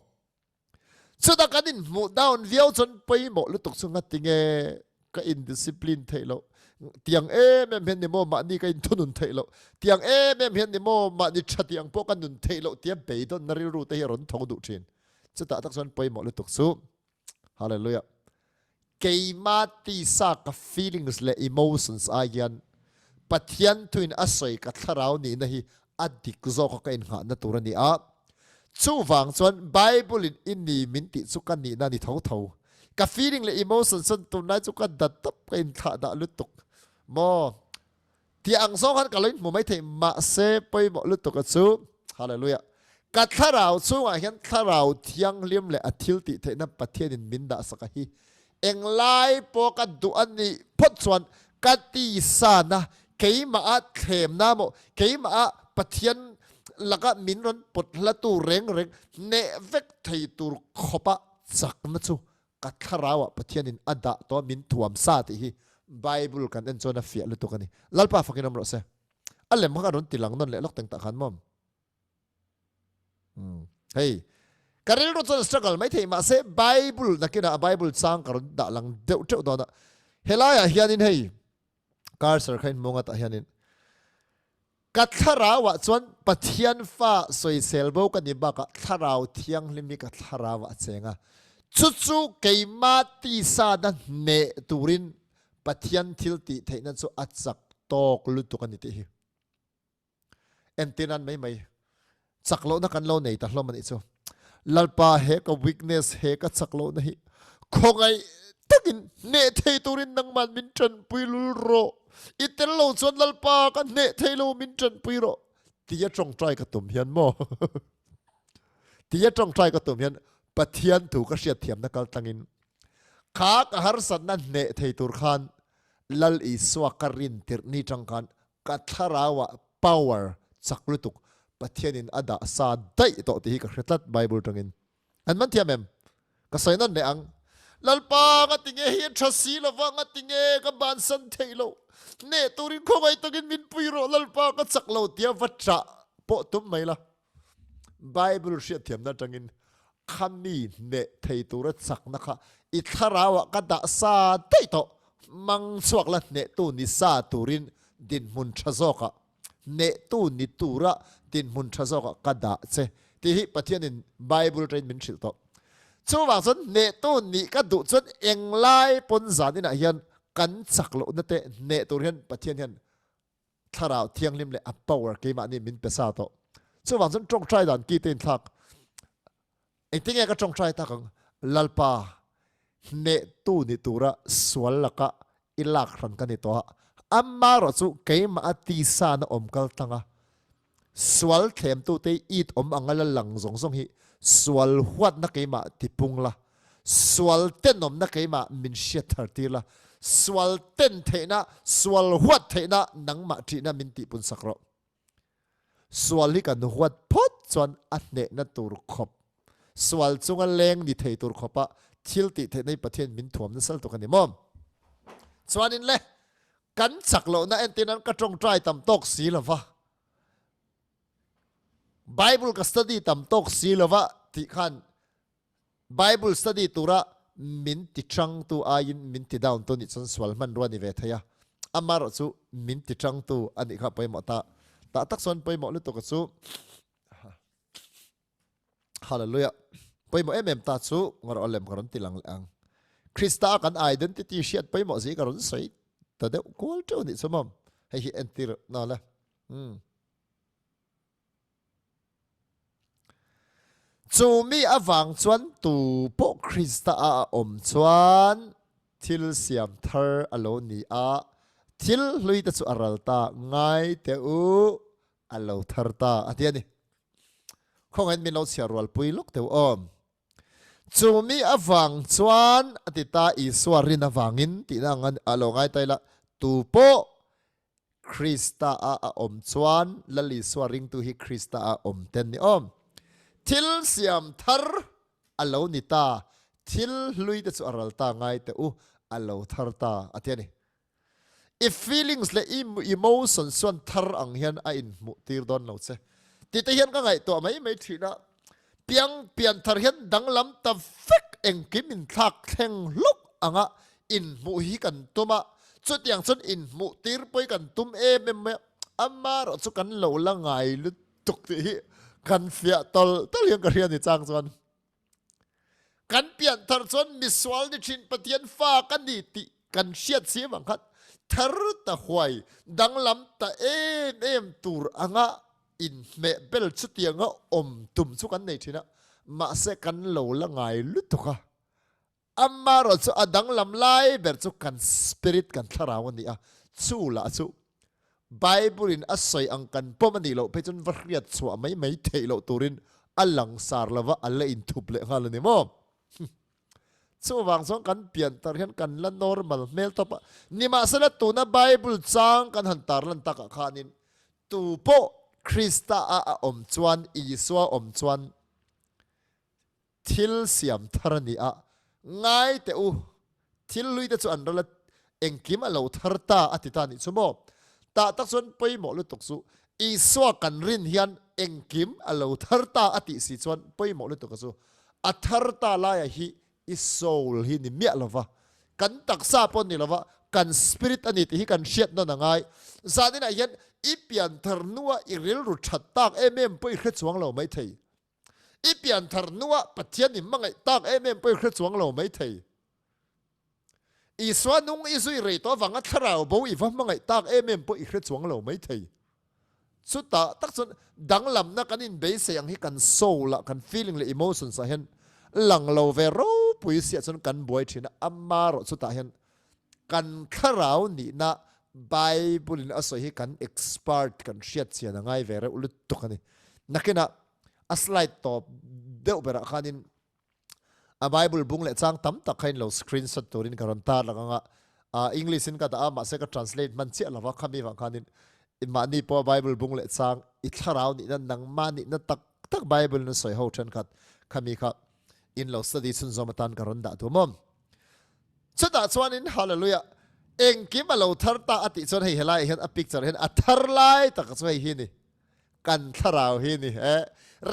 so da kanin mu down viau chon poi mo lu tuk sunga tinge ka indiscipline thailo tiang em hen ni mo ma ni ka in thunun thailo tiang em hen ni mo ma ni thatiang po kan nun thailo tia be don nari ru te ron thong du thin chuta tak son poi mo lu tuk su hallelujah keima ti sa ka feelings le emotions ayan pathian tuin asoi ka tharau ni na hi adik zo ka in ha na turani a chu wang chuan bible in ni min ti chu kan ni na ni tho tho ka feeling le emotion son tu na chu ka dat tap ka in tha da lutuk mo ti ang song han ka loin mo mai thei ma se poi mo lutuk ka chu hallelujah ka tharau chu wa hian tharau thiang lim le athil ti the na pathian in min da saka hi englai po ka du ani phot chuan ka ti sa na keima a them na mo keima a pathian laka min ron pot la tu reng ne vek thei tur khopa chak na chu ka tharawa pathian in ada to min thuam sa ti hi bible kan en chona fia lu to kani lalpa fakinom ro se alem ha ron tilang non le lok teng ta khan mom hey karil ro chon struggle mai thei ma se bible nakina bible sang karon da lang deu teu do na helaya hianin hey kar sar khain monga ta hianin ka tharawa chuan pathian fa soi selbo ka ni ba ka tharau thiang limi ka tharawa chenga chu keima ti sa na ne turin pathian thil ti theina chu achak tok lu tu kan ti hi entinan mai chaklo na kan lo nei ta hlom ani chu lalpa he ka weakness he ka chaklo na hi khongai takin ne thei turin nang man min chan puilul ro itel lo chuan lalpa ka ne thei lo min chan pui ro tia trong trai ka tum hian mo tia trong trai ka tum hian pathian tu ka hriat thiam na kal tangin kha ka har san na ne thei tur khan lal i swa ka rin tir ni tang khan ka tharawa power chaklutuk pathianin ada sa dai to ti ka hretlat bible tangin an man thiamem ka sainan ne ang lalpa nga tinge hi thasi lawa nga tinge ka ban san theilo ne turin khongai tangin min puiro lalpa ka chaklo tia vacha po tum mai la bible hriat thiam na tangin khami ne thei tura chak na kha i tharawa ka da sa dai to mang chuak la ne tu ni sa turin din mun thazoka ne tu ni tura din mun thazoka ka da che ti hi pathianin bible train min thil to chu wa chon ne tu ni ka du chon englai pon zanina hian kan chaklo na te ne tur hian pathian hian tharau thiang lim le a power ke ma ni min pesa to chu wa chon trong trai dan ki ten thak I think I trong try takang lalpa ne tu ni tura swal laka ilak ran kan ito amma ro chu keima ati sa na omkal tanga swal them tu te it angala lang zong hi swal huat na keima tipung la swal ten na keima min shet tharti la swal ten theina swal huat theina nangma thina min ti pun sakro swal hi kan huat phot chon atne na tur khop swal chunga leng ni thei tur khopa thil ti the nei pathian min thuam na sal to kan ni mom chuanin le kan chaklo na entinan ka tong try tam tok si lova bible ka study tam tok si lova ti khan bible study tura min ti chang tu ain min ti down to ni chon swal man ro ni ve thaya amar chu min ti chang tu ani kha pai mo ta tak son pai mo lu to ka chu hallelujah pai mo ta chu ngor olem karon tilang lang krista kan identity shiat pai mo zi karon sei ta de kol to ni somam hei hi entir na la chu mi awang chuan tu po Krista a om chuan thil siam thar alo ni a thil hlui ta chu aralta ngai te u alo tharta atiani khong en min lo sia rual pui lok te om chu mi awang chuan atita iswarin awangin ti na ngan alo ngai taila tu po Krista a om chuan lali swaring tu hi Krista a om ten ni om thil siam thar alo ni ta thil hlui ta chu aralta ngai te u alo tharta atiani if feelings le emotions suan thar ang hian a in mu tir don lo che ti te hian ka ngai to mai thina piang pian thar hian danglam ta fek eng kim in thak thleng luk anga in mu hi kan tuma chu tiang chun in mu tir poi kan tum em amma ro chu kan lo la ngai lu tuk ti hi kan fia tol hian ka rian ni chang chuan kan pian thar chuan miswal ni thin pathian fa kan ni ti kan siat siam ang khat thar ta huai danglam ta em tur anga in me bel chu tianga om tum chu kan nei thina ma se kan lo la ngai lu tuka amma ro chu adang lam lai ber chu kan spirit kan tharaw ni a chu la chu bible in asoi ang kan pomani lo pe chun variat chu mai thei lo turin alang sar lawa alla in thup le ngal ni mo chu wang song kan pian tar hian kan la normal mel to pa ni ma sala tu na bible chang kan han tar lan taka khanin tu po Krista a om chuan iswa om chuan thil siam thar ni a ngai te u thil lui te chu an rala engkim a lo tharta atita ni chumo ta tak chuan poimo lu tok chu iswa kan rin hian engkim a lo tharta ati si chuan poimo lu tok chu a tharta la ya hi is soul hi ni mia lova kan taksa pon ni lova kan spirit ani ti hi kan shiat no na ngai zadina hian ipian thar nuwa iril ru that tak em poi khre chuang lo mai thei ipian thar nuwa pathian ni mangai tak em poi khre chuang lo mai thei iswa nung isui rei to wanga tharau bo i va mangai tak em poi khre chuang lo mai thei chuta tak chun danglam na kanin be se yang hi kan soul la kan feeling le emotions a hen lang lo ve ro pui sia chun kan boy thina amma ro chuta hen kan tharau ni na bible in asoi hi kan expert kan shiat sia na ngai vere ulut to kani nakina a slide to deu bera khanin a bible bung le chang tam tak khain lo screenshot turin karon ta langa english in ka da ma se ka translate man chi lawa khami wa khanin imani po bible bung le chang I tharau ni na nang mani na tak bible na soi ho than khat khami kha in lo study sun zomatan karon da tu mom chata chuanin hallelujah engkim alo tharta ati chon hei helai hen a picture hen a thar lai tak chu hei hi ni kan tharau hi ni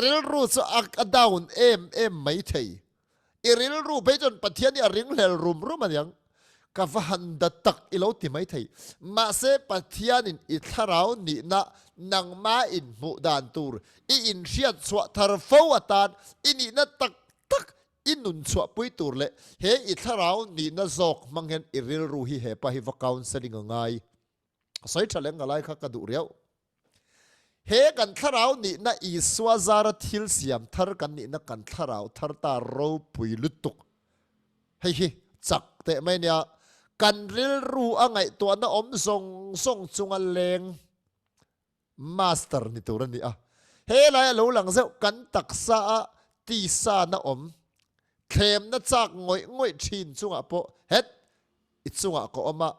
ril ru chu a down em mai thei I ril ru be jon pathian a ring hlel rum maniang ka vahan da tak ilo ti mai thei ma se pathian in I tharau ni na nang ma in mu dan tur I in riat chwa thar fo atan ini na tak inun chwa pui tur le he I tharau ni na zok manghen iril ru hi he pa hi va counseling ngai soi thaleng ngalai kha ka du riau he kan tharau ni na iswa zara thil siam thar kan ni na kan tharau thar ta ro pui lutuk hei hi chak te mai nia kan ril ru angai to na om song chunga leng master ni tur ni a he lai lo lang zeu kan taksa ti sa na om khem na chak ngoi thin chunga po het I chunga ko oma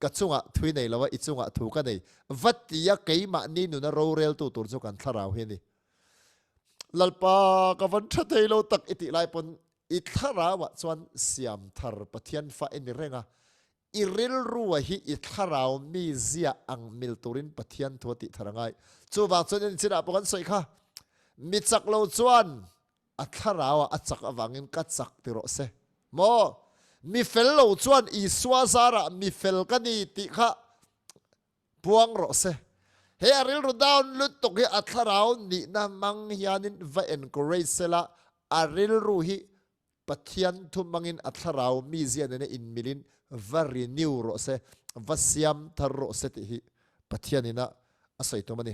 ka chunga thui nei lawa I chunga thu ka nei vatia keima ni nu na ro rel tu tur chu kan tharau he ni lalpa ka van tha thei lo tak iti lai pon I tharawa chuan siam thar pathian fa en renga I ril ruwa hi I tharau mi zia ang mil turin pathian thuati tharangai chu wa chuan in chira pokan soi kha mi chak lo chuan a tharawa a chak awangin ka chak tiro se mo mi fel lo chuan I swa zara mi fel kani ti kha puang ro se he aril ru down lut tok hi a tharau ni na mang hianin va encourage sela aril ru hi pathian thum mangin atharau mi zian ne in milin vari new ro se vasiam thar ro se ti hi pathianina asai to mani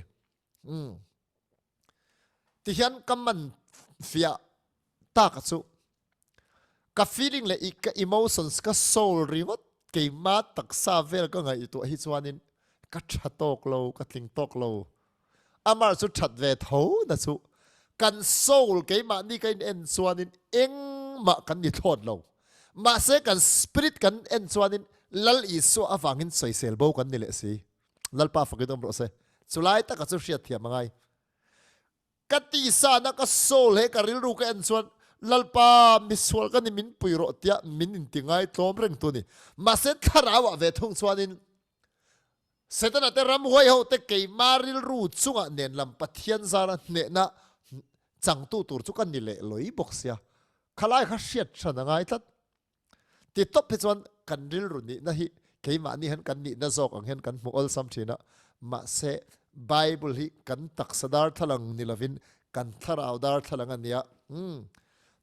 ti hian kaman fia ta ka chu ka feeling le ka emotions ka soul ringot ke ma taksa vel ka ngai to hi chuanin ka thatok lo ka tling tok lo amar chu that ve tho na chu kan soul ke ma ni kan en chuanin eng ma kan ni thot lo ma se kan spirit kan en chuanin lal i so awangin soisel bo kan ni le si lal pa fakidom ro se chulai ta ka chu hriat thiam mangai kati sa na ka soul he ka ril ru ka en chuan lalpa miswal ka ni min puiro tia min intingai tlom reng tu ni ma se tharawa ve thung chuanin setana te ram hoi ho te ke maril ru chunga nen lam pathian zara ne na chang tu tur chu kan ni le loi boxia khalai kha hriat thana ngai tat ti top pe chuan kan ril ru ni na hi ke ma ni han kan ni na zok ang hen kan mu ol sam thina ma se bible hi kan taksadar thalang nilavin kan tharau dar thalang ania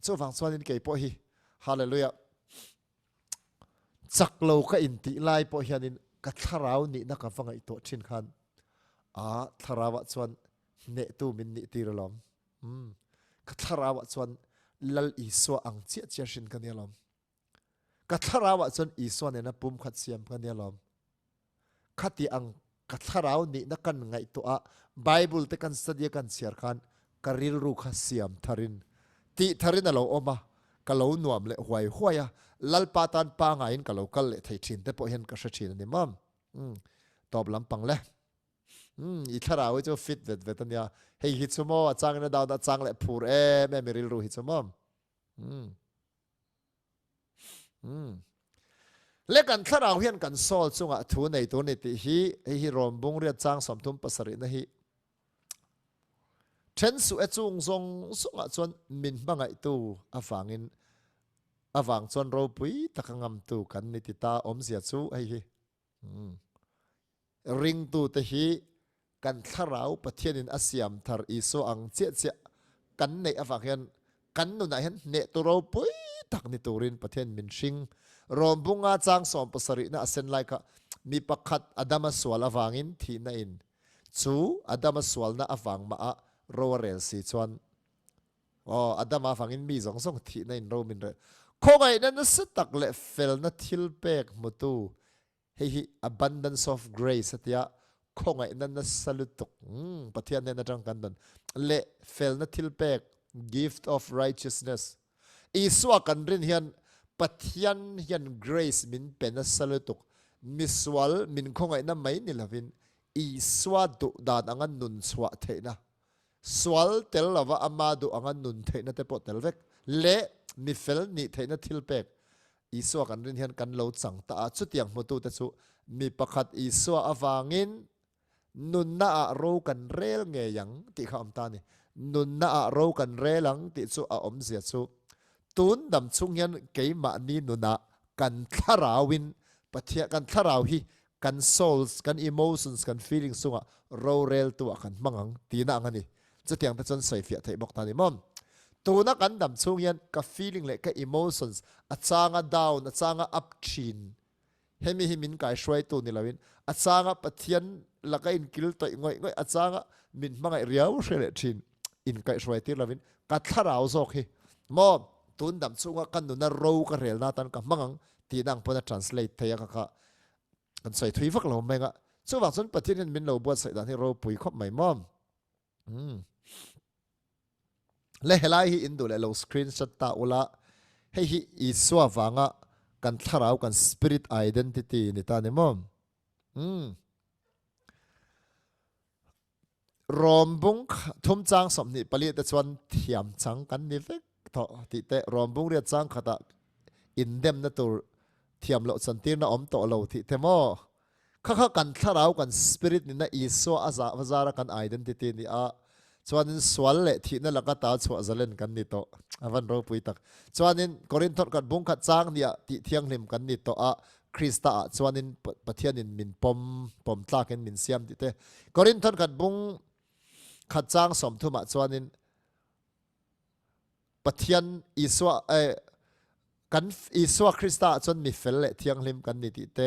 chu wang chuanin ke po hi hallelujah chaklo ka inti lai po hianin ka tharau ni na ka wanga i to thin khan a tharawa chuan ne tu min ni tiralom ka tharawa chuan lal i so ang chia chia shin kan yalom ka tharawa chuan i so ne na pum khat siam kan yalom khati ang ka tharau ni na kan ngai to a bible te kan study kan share khan karil ru kha siam tharin ti tharin alo oma kalo nuam le huai huaya lalpa tan pa nga in kalo kal le thei thin te po hen ka sha thin ni mam top lam pang le i tharau chu fit vet vetania hei hi chumo achang na daw da chang le phur e me meril ru hi chumam le kan tharau hian kan sol chunga thu nei to ni ti hi rom bung ria chang som thum pasari na hi chen su e chung zong sunga chuan min bangai tu awangin awang chuan ro pui takangam tu kan ni ti ta om zia chu ai hi ring tu te hi kan tharau pathianin asiam thar i so ang che che kan nei awang hian kan nu na hian ne tu ro pui tak ni turin pathian min hring rom bunga chang som pasari na asen lai ka mi pakhat adama swal awangin thi na in chu adama swal na awang ma a ro rel si chuan adama awangin mi zong zong thi na in ro min re khongai na satak le fel na thil pek mutu hi abundance of grace atia khongai na salutuk pathian ne na tang kan don le fel na thil pek gift of righteousness iswa kan rin hian pathian hian grace min pena salutuk miswal min khongai na mai ni lavin iswa du dan angan nun chwa theina swal tel lava amadu angan nun theina te po tel vek le mi fel ni theina thil pek iswa kan rin hian kan lo chang ta chu tiang motu te chu mi pakhat iswa awangin nun na a ro kan rel nge yang ti kham ta ni nun na a ro kan relang ti chu a om zia chu tun dam chung hian keima ni nuna kan tharawin pathia kan tharaw hi kan souls kan emotions kan feelings sunga ro rel tu kan mangang tina ngani chutiang pe chon sai fia thei bok ta ni mom tuna kan dam chung hian ka feeling le ka emotions achanga down achanga up chin hemi himin kai shwai tu ni lawin achanga pathian laka in kil toi ngoi ngoi achanga min mangai riau shele chin in kai shwai ti lawin ka tharaw zok hi mom tun dam chunga kan nu na ro ka rel na tan ka mangang ti dang pona translate theya ka kan sai thui vak lo menga chu wang chon pathian min lo buat sai dan hi ro pui khop mai mom le helai hi indu le lo screenshot ta ula hei hi iswa wanga kan tharau kan spirit identity ni ta ni mom rombung thum chang som ni pali te chuan thiam chang kan ni vek tho ti te rombung ria chang khata indem na tur thiam lo chantir na om to lo thi themo kha kan tharau kan spirit ni na iso aza wazara kan identity ni a chuanin swal le thi na laka ta chwa zalen kan ni to avan ro pui tak chuanin korinthot kan bung khat chang nia ti thiang hlim kan ni to a krista a chuanin pathianin min pom tlaken min siam ti te korinthot kan bung khat chang som thuma chuanin pathian iswa กันอิสวาคริสต์จนมีเฟลเลเทียงลิมกันนี่ติเต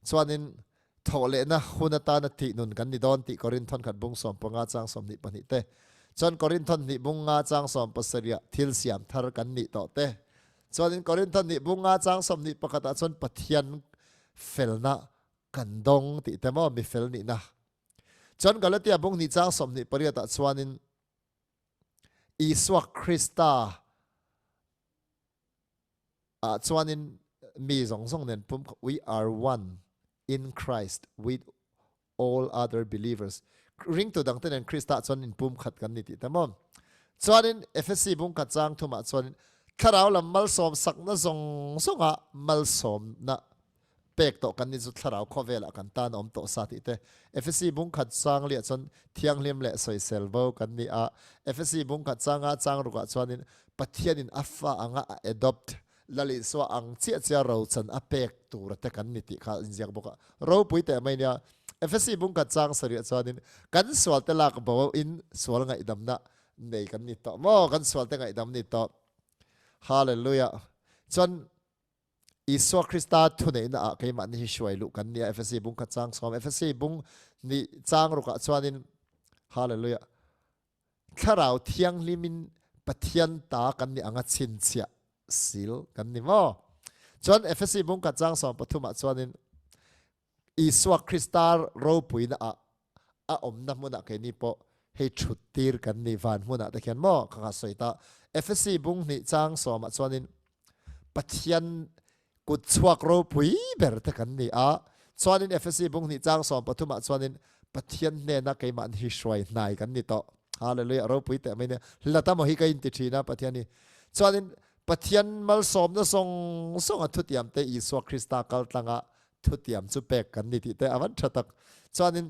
ชวนินทอเลนะคุณตาณตินุนกันนี่ดอนติกอรินทอนขัดบุงสอมปงาจางสอมนิปนิเตจนกอรินทอนนิบุงงาจางสอมปัสริยทิลเสียมทาร์กันนี่ต่อเตจนกอรินทอนนิบุงงาจางสอมนิปกตาจนปัทยันเฟลนะกันดงติเตมอมีเฟลนี่นะจนกอเลติยบุงนี่จางสอมนิปริยตจวนินอิสวาคริสต์จวนินมีสองเน้นปุ่ม we are one in Christ with all other believers ริงตัวดังเต้นคริสต์จวนินปุ่มขัดกันนิติแต่มอมจวนินเอฟเอสซีบุ้งขัดจางทุมาจวนินข้าเราละมัลสอมสักนะสงมัลสอมนะเป็กโตกันนี่จุดข้าเราข้อเวลากันตานอมโตสาธิตเอฟเอสซีบุ้งขัดจางเลียจนเทียงเลียมเละสวยเซลเบลกันนี่เอฟเอสซีบุ้งขัดจางจางรุกจวนินปัทยานินอัฟฟาอ่ะ adoptลลิสวาอังเจียเจียเราฉันอเปกตัวรัตกันนิติข้าอินเสียงบอกเราปุยแต่ไม่เนี่ยเอฟซีบุ้งกัดจางสริยจานินกันสวลเตลากบอกว่าอินสวลไงดำนะในกันนิตมอกันสวลเตไงดำนิตฮาเลลูยาจนอิสวาคริสต์ทุนในน่ะใครมันนี่ช่วยลูกกันเนี่ยเอฟซีบุ้งกัดจางสอมเอฟซีบุ้งนี่จางรุกจานินฮาเลลูยาข้าเราเที่ยงลิมินปะเทียนตากันนี่อ่างชินเสียสิลกันนี่มั้งจนเอฟซีบุ้งกัดจางสอนปฐุมจวนินอิสวาคริสต์รูปุยนะอมน้ำมุนักนี่ปะให้ชุดตีร์กันนี่วันมุนักแต่เขียนมั้งข้าสวยตาเอฟซีบุ้งนี่จางสอนจวนินปัจจัยกุศลรูปุยเบอร์แต่กันนี่จวนินเอฟซีบุ้งนี่จางสอนปฐุมจวนินปัจจัยเนี่ยนักไอ้มันฮิชวยนายกันนี่ต่อฮาเลลูยารูปุยแต่ไม่เนี่ยละตั้มหิกันติดชีนะปัจจัยนี้จวนินปัทยันมัลสมนะส่งทุติยมเตอิสวาคริสต์กัลตังะทุติยมจุเปกกันนี่ติเตอวันชัตักจวนนิน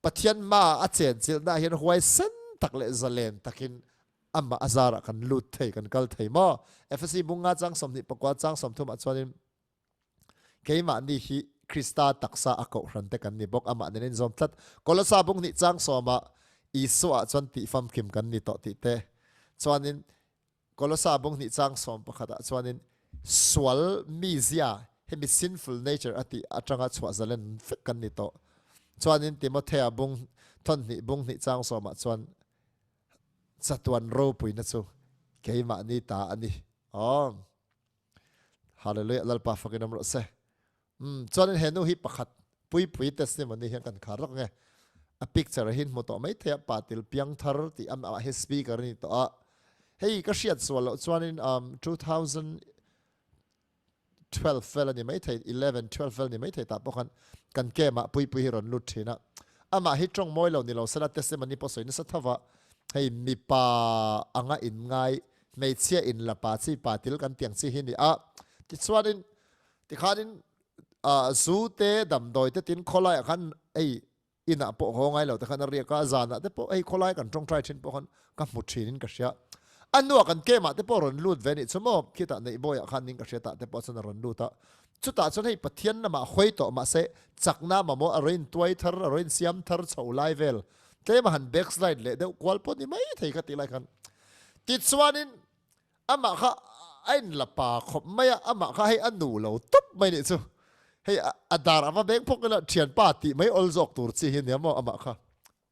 ปัทยันมาอาเจนจิลน่าเห็นหวยเส้นตักเลซาเลนตักินอัมมาอาซาระกันลุดเทกันกัลเทมอเอฟซีบุงงาจังสมนิปกวาจังสมทุมาจวนนินเกยมานี่ฮิคริสต์ตักซาอากรันเตกันนี่บอกอามาเน้นจอมทัดกอลซาบุงนี่จังสมมาอิสวาจวนติฟัมคิมกันนี่ต่อติเตจวนนินกอลซาบงนิจังสอมปะขัดชวนินสวลมีเซียเฮมิ sinful nature อติอัจฉริยะชวาเลนฟิกกันนิโตชวนินติโมเทอบุงทนนิบุงนิจังสอมชวนสัตวันโรปุยนัสูเกยมานิตาอันนี้ฮาเลลูยาลัลปาฟักินน้ำรสเซชวนินเห็นนูฮิปะขัดปุยเตสนี่มันนี่เห็นกันขารักไงอพิกจะหินมโตไม่เทียบปาติลเปียงทาร์ที่เฮสปีกันนี่โตเฮ้ยก็เชียดส่วนละส่วนนี้2012 เฟลนี่ไม่ใช่11 12 เฟลนี่ไม่ใช่แต่พวกกันแก้มาปุยรอนลุดทีนะมาให้ตรงมวยเรานี่เราสลัดเตสมันนี่พอสวยนี่สัตว์ว่าให้มีป่าอ่างอินไงไม่เชี่ยอินละป่าซีป่าที่เรากันเตียงซีหินนี่ที่ส่วนนี้ที่ขาดินสูเตดำโดยที่ตินคนไล่กันไอ้อินอ่ะพวกเขาไงเราแต่ขันเรียกก็จานอ่ะแต่พวกไอ้คนไล่กันตรงใจชินพวกเขาก็มุดชีนินก็เชียอันนู้กันเกมาแต่พอรอนลูดเวนิสมอคิดว่าในบ่อยขันนิ่งก็เสียตาแต่พอสนรอนลูดอ่ะชุดตาชนให้ปะเทียนน่ะมาห้อยต่อมาเสจักน้ามาโมอรินตัวทาร์อรินเสียมทาร์ชาวไลเวลแต่มาหันแบ็กสไลด์เลยเดี๋ยวกวลปนนี่ไม่ไทยกันตีไรกันติดสวานินมาค่ะไอ้ละป่าขบไม่มาค่ะให้อันนูเราตุ๊บไม่เนี่ยซูให้อดารามาแบงพวกนั้นเทียนป้าติไม่อลจอกตัวซีเห็นเนี่ยมั้งมาค่ะ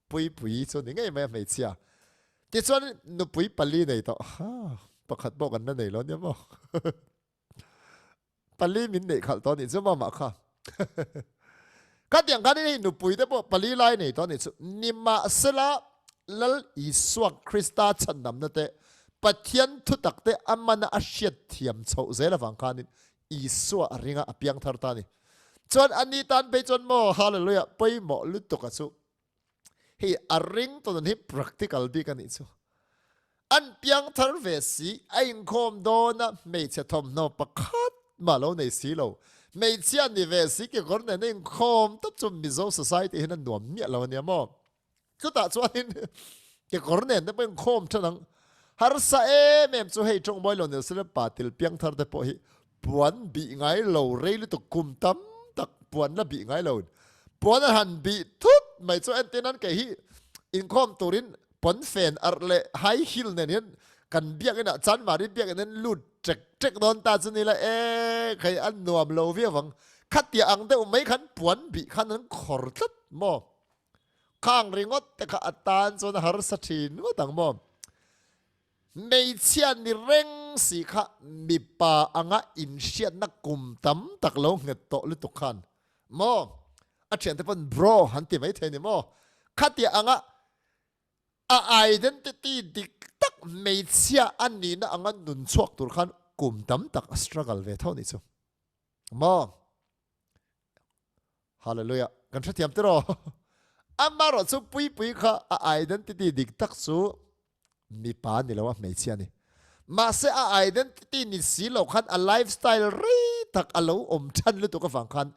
ปุยส่วนนี้ไงไม่เสียที่ส่วนนุปุยปลีในต่อประคัดบอกกันนั่นในแล้วเนี่ยมั้งปลีมินในขัดตอนนี้จะมาค่ะก็อย่างกันนี่นุปุยแต่บอกปลีไลในตอนนี้นิมาสละลลอิสวาคริสต์ฉันนำนั่นแต่ปัจจัยทุตักแต่อามันอาเชียเทียมเฉาเซลฟังกันนี่อิสวาริงะอภิยังทาร์ตานี่จนอันนี้ตันไปจนโมฮาเลลูยาไปหมอลุตุกัสุเฮ้ยอาริงตัวนี้ practical ดีกันนี่สุอันเพียงทาร์เวสีไอ้คอมโดนะไม่ใช่ทอมโนประคัดมาแล้วในสีเราไม่ใช่นิเวศที่คนในคอมตั้งจนมิโซ society เห็นหนุ่มเนี่ยเราเนี่ยมั้งก็แต่ส่วนนี้ที่คนเนี่ยเป็นคอมฉะนั้นฮาร์ซาแม่จะให้จงบ่อยเราเนี่ยสิปาติลเพียงทาร์เดปอยปวนบีไงเราเรื่อยตุกุมตั้มตักปวนละบีไงเราปวนหันบีทุบไม่จะเอ็นเตนั้นแกฮีอินคอมตัวรินปนเฟนอะไรไฮฮิลเนี่ย กันเบียกนะจันมาริเบียกนั้นลุดเจ็กโดนตาจุนี่ละใครอันนวมโลเวียวังขัดเตียงเดียวไม่ขันปวนบีขันนั้นขอร์ตัดมอข้างริงอดแต่ข้าอัตานจนหาร์สตีนก็ต่างมอไม่เชียนนี่เร่งสิข้ามีป่าอ่างอินเชียนนักกุมตั้มตักลงเงตโตลุตุขันมออาเชียนที่เป็นบรอหันตีไม่เท่นี่มอขัดเตียงidentity ดิกตักไม่เชียอันนี้นะอ่างนุนชวกตุขันกุมตั้มตัก struggle เวทเท่านี้จูมอฮาเลลูยากันชัดเทียมตัวอามาร์สูปุยข้า identity ดิกตักสูมีปานนี่แล้วว่าไม่เชียนี่มาเสีย identity นี่สิโลขัน lifestyle รีตักอารมณ์ชันหรือตัวกฟังขัน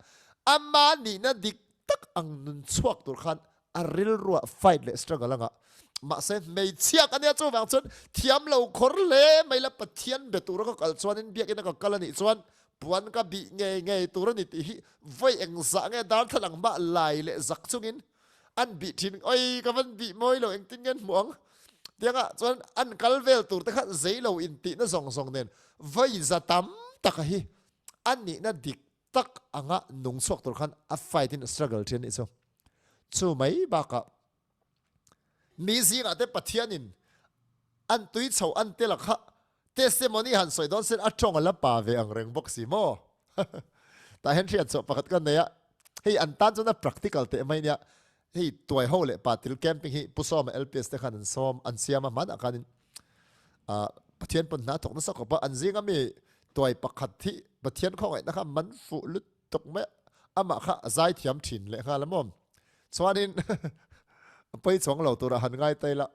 อามานี่นะดิกตักอังนุนชวกตัวขันอาริลรัว fight เลย struggle ละงะมาเสียไม่เชียกันเนี่ยจู่ฟังชนเทียมเราขอเล่ไม่ละปะเทียนเบตัวก็กัลชวนนี่เบียกินก็กัลนี่ชวนปวนก็บีเงยตัวนี่ที่ไว้เอ็งสังเงดาร์ทลังบ้าลายเลยจักจุงินอันบีทิ้งโอ้ยก็มันบีมวยเราเอ็งทิ้งเงินหมวงเดี๋ยวจนอันกัลเวลตัวแต่ข้าใจเราอินติน่ะส่งเด่นไว้จะตั้มตักฮีอันนี้น่ะดิกตักอ่างนุ่งสวกตัวขันอัฟไฟที่น่ะ struggle เช่นนี้จู่ไม่บ้ากะมีสิ่งอะไรปะเทียนินอันตุยเฉาอันเตลักฮะtestimony หันสวยดอนเซนอัดจงอันละป่าเวอังเริงบอกสิโมแต่เห็นเรียนจบปกติกันเนี่ยเฮ้ยอันตันจนน่ะ practical เตะไม่เนี่ยเฮ้ยตัวเขาเลยป่าติลแคมปิ้งเฮ้ยผู้ซ้อม LPS เตะขันซ้อมอันเสียมามันอาการปะเทียนปนหน้าถกนั่นสักว่าอันซิงก็มีตัวปกติปะเทียนเขาไงนะครับมันฝุ่นลุตกแม่อามาค่ะใจเทียมถิ่นเลยค่ะแล้วมั่งส่วนนี้ไปสองเหล่าตัวหันง่ายเตยละ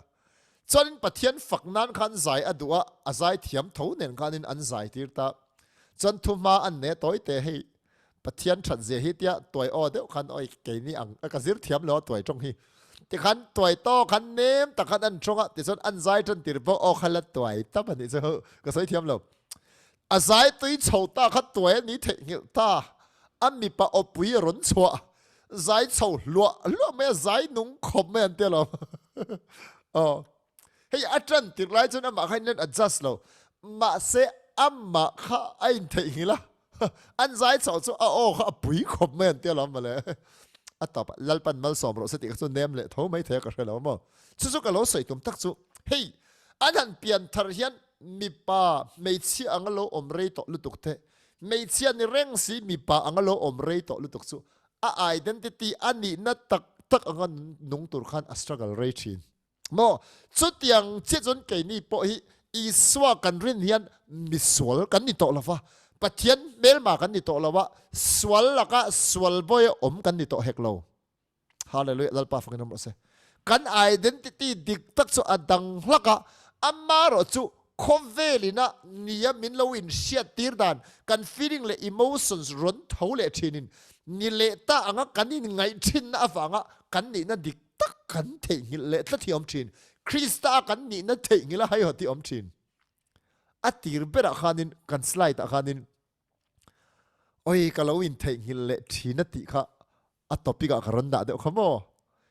จนปะเทียนฝักนั้นขันใจอดัวอาใจเทียมทูเนนขันอันใจตีตาจนทุมาอันเนตอยเตะให้ปะเทียนฉันเสียฮิตยาตัวอ้อเดียวขันอ้อยเกนี่อังกระซิรเทียมแล้วตัวจงฮีที่ขันตัวโตขันเนมแต่ขันอันชงอ่ะที่จนอันใจจนตีร์บอ้อขันละตัวตั้มอันนี้จะเหรอกระซิรเทียมแล้วอาใจตัวโฉตาขันตัวนี้เทงิตาอันมีปะอปุยร้อนชัวใจโฉลัวไม่ใจนุ่งขบไม่อันเดียวหรออ๋อเฮ้ยอาจารย์ติดไรจนอามาให้เน้น adjust เรามาเสอามาข้าไอ้เถียงละอันใจโฉจู่โอ้ข้าปุยขบไม่อันเดียวหรอมาเลยอ่ะต่อไปลัลปันมัลสอมเราสติกสุนเนมเลยทั้งไม่เทกันเลยมั้งจู่ก็เราใส่ตุ้มตักจู่เฮ้ยอันนั้นเปลี่ยนทาร์ยันมีป่าไม่เชี่ยอังโลอมเรย์ต่อลุตุกเทไม่เชี่ยในเร่งสีมีป่าอังโลอมเรย์ต่อลุตุกจู่identity อันนี้นัดตักอังนุ่งตุรขัน struggle เรชินมั่งจุดยังเจ้าจนเกนี่พอฮีอีสวากันรินเฮียนมิสวลกันนี่โตละวะปะเทียนเบลมากันนี่โตละวะสวลละก็สวลบอยอมกันนี่โตเฮกโลฮาเลลูยาลัลปาฟังน้ำมันเสกัน identity ดิกตักสุอดังละก็อามาโรจูคอมเวลินะนี่ยมินลวินเชียตีร์ดานกัน feeling เลย emotions ร้อนเท่าเลยทีนินนี่เลต้าอ่ะกันนี่ไงชินนะฟังอ่ะกันนี่นะดิกตักกันเทียงเลต้าที่อมชินคริสต์กันนี่นะเทียงละให้หัวที่อมชินอ่ะตีร์เบระขานินกันสไลด์อ่ะขานินโอ้ยก็เราวินเทียงเลทีนะติค่ะอ่ะท็อปิกอ่ะกระนั้นเดี๋ยวขโมย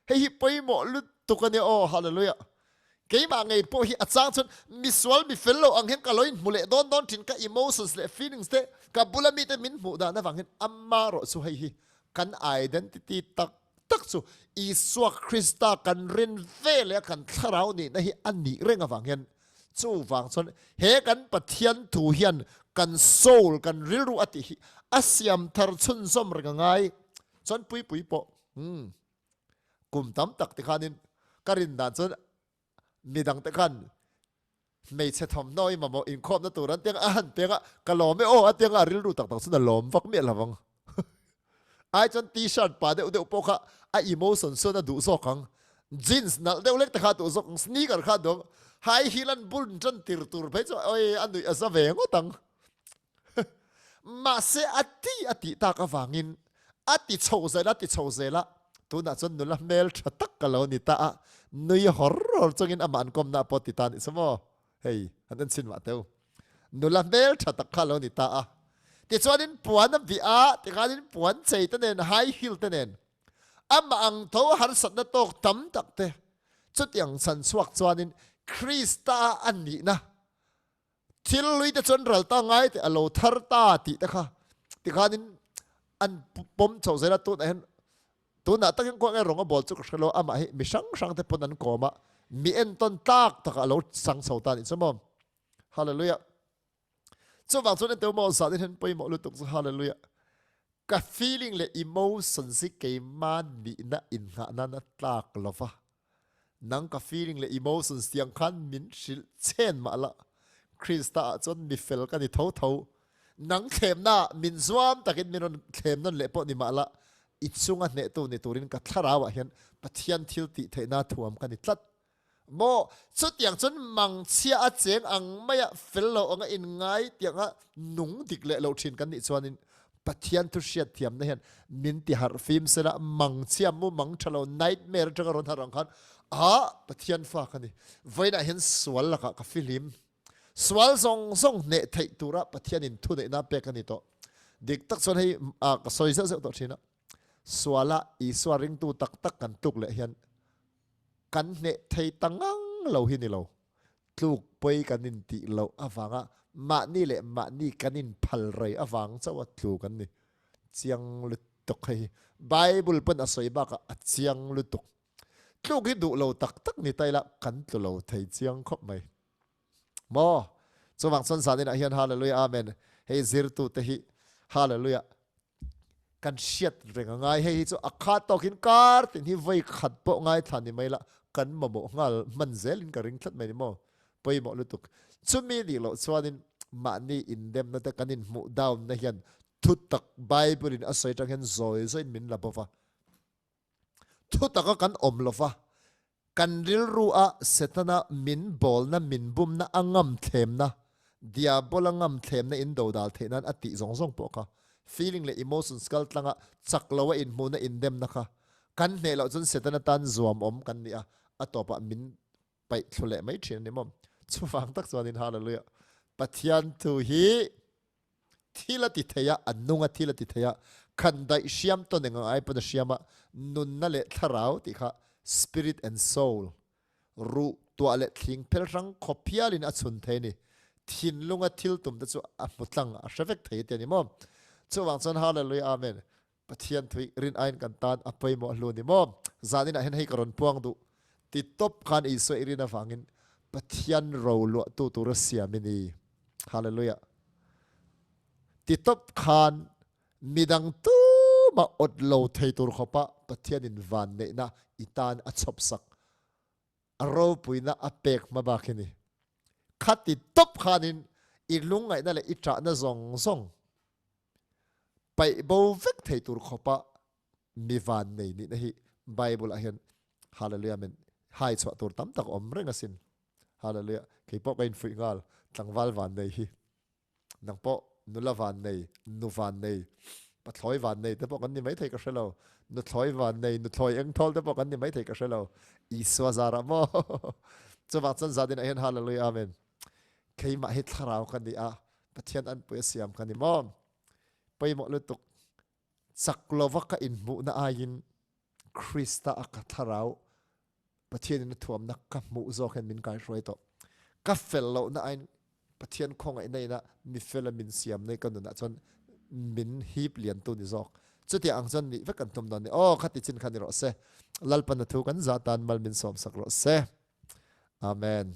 เฮ้ยไปหมดลุตุกันเนี่ยโอ้ฮาเลลูยาเกี่ยมาไงพวกที่อาจารย์ชนมิสวลมิเฟลโลอังเห็นกันเลยมุเล่โดนทิ้งกับ emotions และ feelings เตะกับบุลมีแต่มินหูดานะฟังเห็นอามาโรสุให้กัน identity ตักสุอีสวกคริสตากันเรียนเวลกันทาราวนี่นะฮีอันนี้เรื่องฟังเห็นจู่ฟังชนเฮกันปะเทียนถูเฮียนกันโซลกันริรุอติอาเซียมทารชุนสมเรื่องไงชนปุยปะกลุ่มตั้มตักติคานินการินดานชนมีดังแต่กันไม่ใช่ทำน้อยมาบอกอินคอมนั่นตัวนั้นเตียงอ่านเตียงอ่ะกะหล่อไม่โอ้เตียงอ่ะริรู้ต่างๆสุดหล่อมฟักเมียละวังไอ้จนตีชัดป่าเดี๋ยวพวกเขาไอ้อิโมชันส่วนนั้นดูสกังจีนส์นั่นเดี๋ยวเล็กแต่ขาดูสกังสนีกเกอร์ขาดูไฮฮีลันบุลจนติร์ตูร์ไปจ้ะโอ้ยอันนี้อาซาเวงก็ตังมาเสียอติตากฟังอินอติโชว์เสละตัวนั้นจนนุละเมลชัดตักกะโลนิตานุยฮอร์จงอินอามันกอมนาปติตานิสมอเฮ้ยอันนั้นสินว่าเต้านุละเมลชัดตักกะโลนิตาที่ชวนินปวนนั้นวิอาที่การนินปวนใจตันเองไฮฮิลตันเองอามันเท่าหาสัตว์ตกตั้มตักเตจุดอย่างสันสวักชวนินคริสตาอันนี้นะ thil lui te chon ral ta ngai te alo thar ta ti ta kha ti khanin an pom chau zela tu na hen tu na takin ko ngai ronga bol chu ka shelo ama hi mi sang sang te pon an koma mi en ton tak ta ka lo sang chau ta ni chomom hallelujah chu wang chon te mo sa den hen poi mo lu tuk hallelujah ka feeling le emotion si ke man mi na in ha na na tlak lova nang ka feeling le emotions tiang khan min shil chen ma la Krista chon mi fel ka ni tho tho nang them na min zuam takin minon them non le po ni ma la ichunga ne tu ni turin ka tharawa hian pathian thil ti theina thuam ka ni tlat mo chu tiang chon mang chia a cheng ang maya fel lo anga in ngai tianga nung dik le lo thin kan ni chuanin pathian tu hriat thiam na hian min ti har fim sela mang chiam mu mang thalo nightmare tanga ron harang khan pathian fa ka ni voina hian swal la ka film swal song song ne thei tura pathian in thu ne na pe ka ni to dik tak chon hei ka soi sa to thina swala i swaring tu tak tak kan tuk le hian kan ne thei tangang lo hi ni lo tluk poi kanin ti lo awanga ma ni le ma ni kanin phal rei awang chawa tlu kan ni chiang lu tok hei bible pon asoi ba ka chiang lu tok tluk hi du lo tak tak ni taila kan tlu lo thei chiang khop mai mo chuwang son sa ni hian hallelujah amen hei zir tu te hi hallelujah kan shiat renga ngai hei chu akha tokin kar tin hi voi khat po ngai thani mai la kan mamo ngal man zelin ka ring thlat mai ni mo poi mo lutuk chumi ni lo chuanin ma ni in dem na ta kanin mu down na hian thu tak bible in asoi tang hen zoi zoi min la bova thu tak kan om lova kan ril ru a setana min bol na min bum na angam them na diabol angam them na in do dal thenan ati zong zong po ka feeling le emotions kal tlanga chaklawa in mu na in dem na kha kan ne lo chun setana tan zuam om kan ni a atopa min pai thule mai thin ni mom chuwang tak chuanin hallelujah pathian tu hi thila ti theya annunga thila ti theya khan dai siam to nenga ai pa da siama nun na le tharau ti kha spirit and soul ru to ale thing pel rang khopialin a chun theini thin lunga thil tum da chu a mutlang a shavek thei te ni mom chuwang chon hallelujah amen pathian thui rin ain kan tan apoi mo lu ni mom zanin a hen hei karon puang du ti top khan i so irina wangin pathian ro lo tu tu ra siamini hallelujah ti top khan midang tu ma ot lo thei tur khopa pathian in van ne na itan a chop sak aro puina apek ma ba khini khati top khanin i lungai na le i tra na zong zong pai bo vek thei tur khopa mi van nei ni na hi bible a hian hallelujah amen hai chwa tur tam tak om renga sin hallelujah ke po kain fui ngal tlangwal van nei hi nang po nula van nei nu van nei pathloi van nei te po kan ni mai thei ka shelo nu thloi van nei nu thloi eng thol te po kan ni mai thei ka shelo i swa zara mo chuwang chan zadin a hian hallelujah amen kei ma hi tharau kan ni a pathian an pu siam kan ni mom pai mo lutuk chaklova ka in mu na ayin krista aka tharau pathian in thuam na ka mu zo khen min kai roi to ka fel lo na ain pathian khong ai nei na mi fela min siam nei kan na chon min hip lian tu ni zok chuti ang chan ni ve kan tum don ni o khati chin khan ro se lalpan na thu kan za tan mal min som sak ro se amen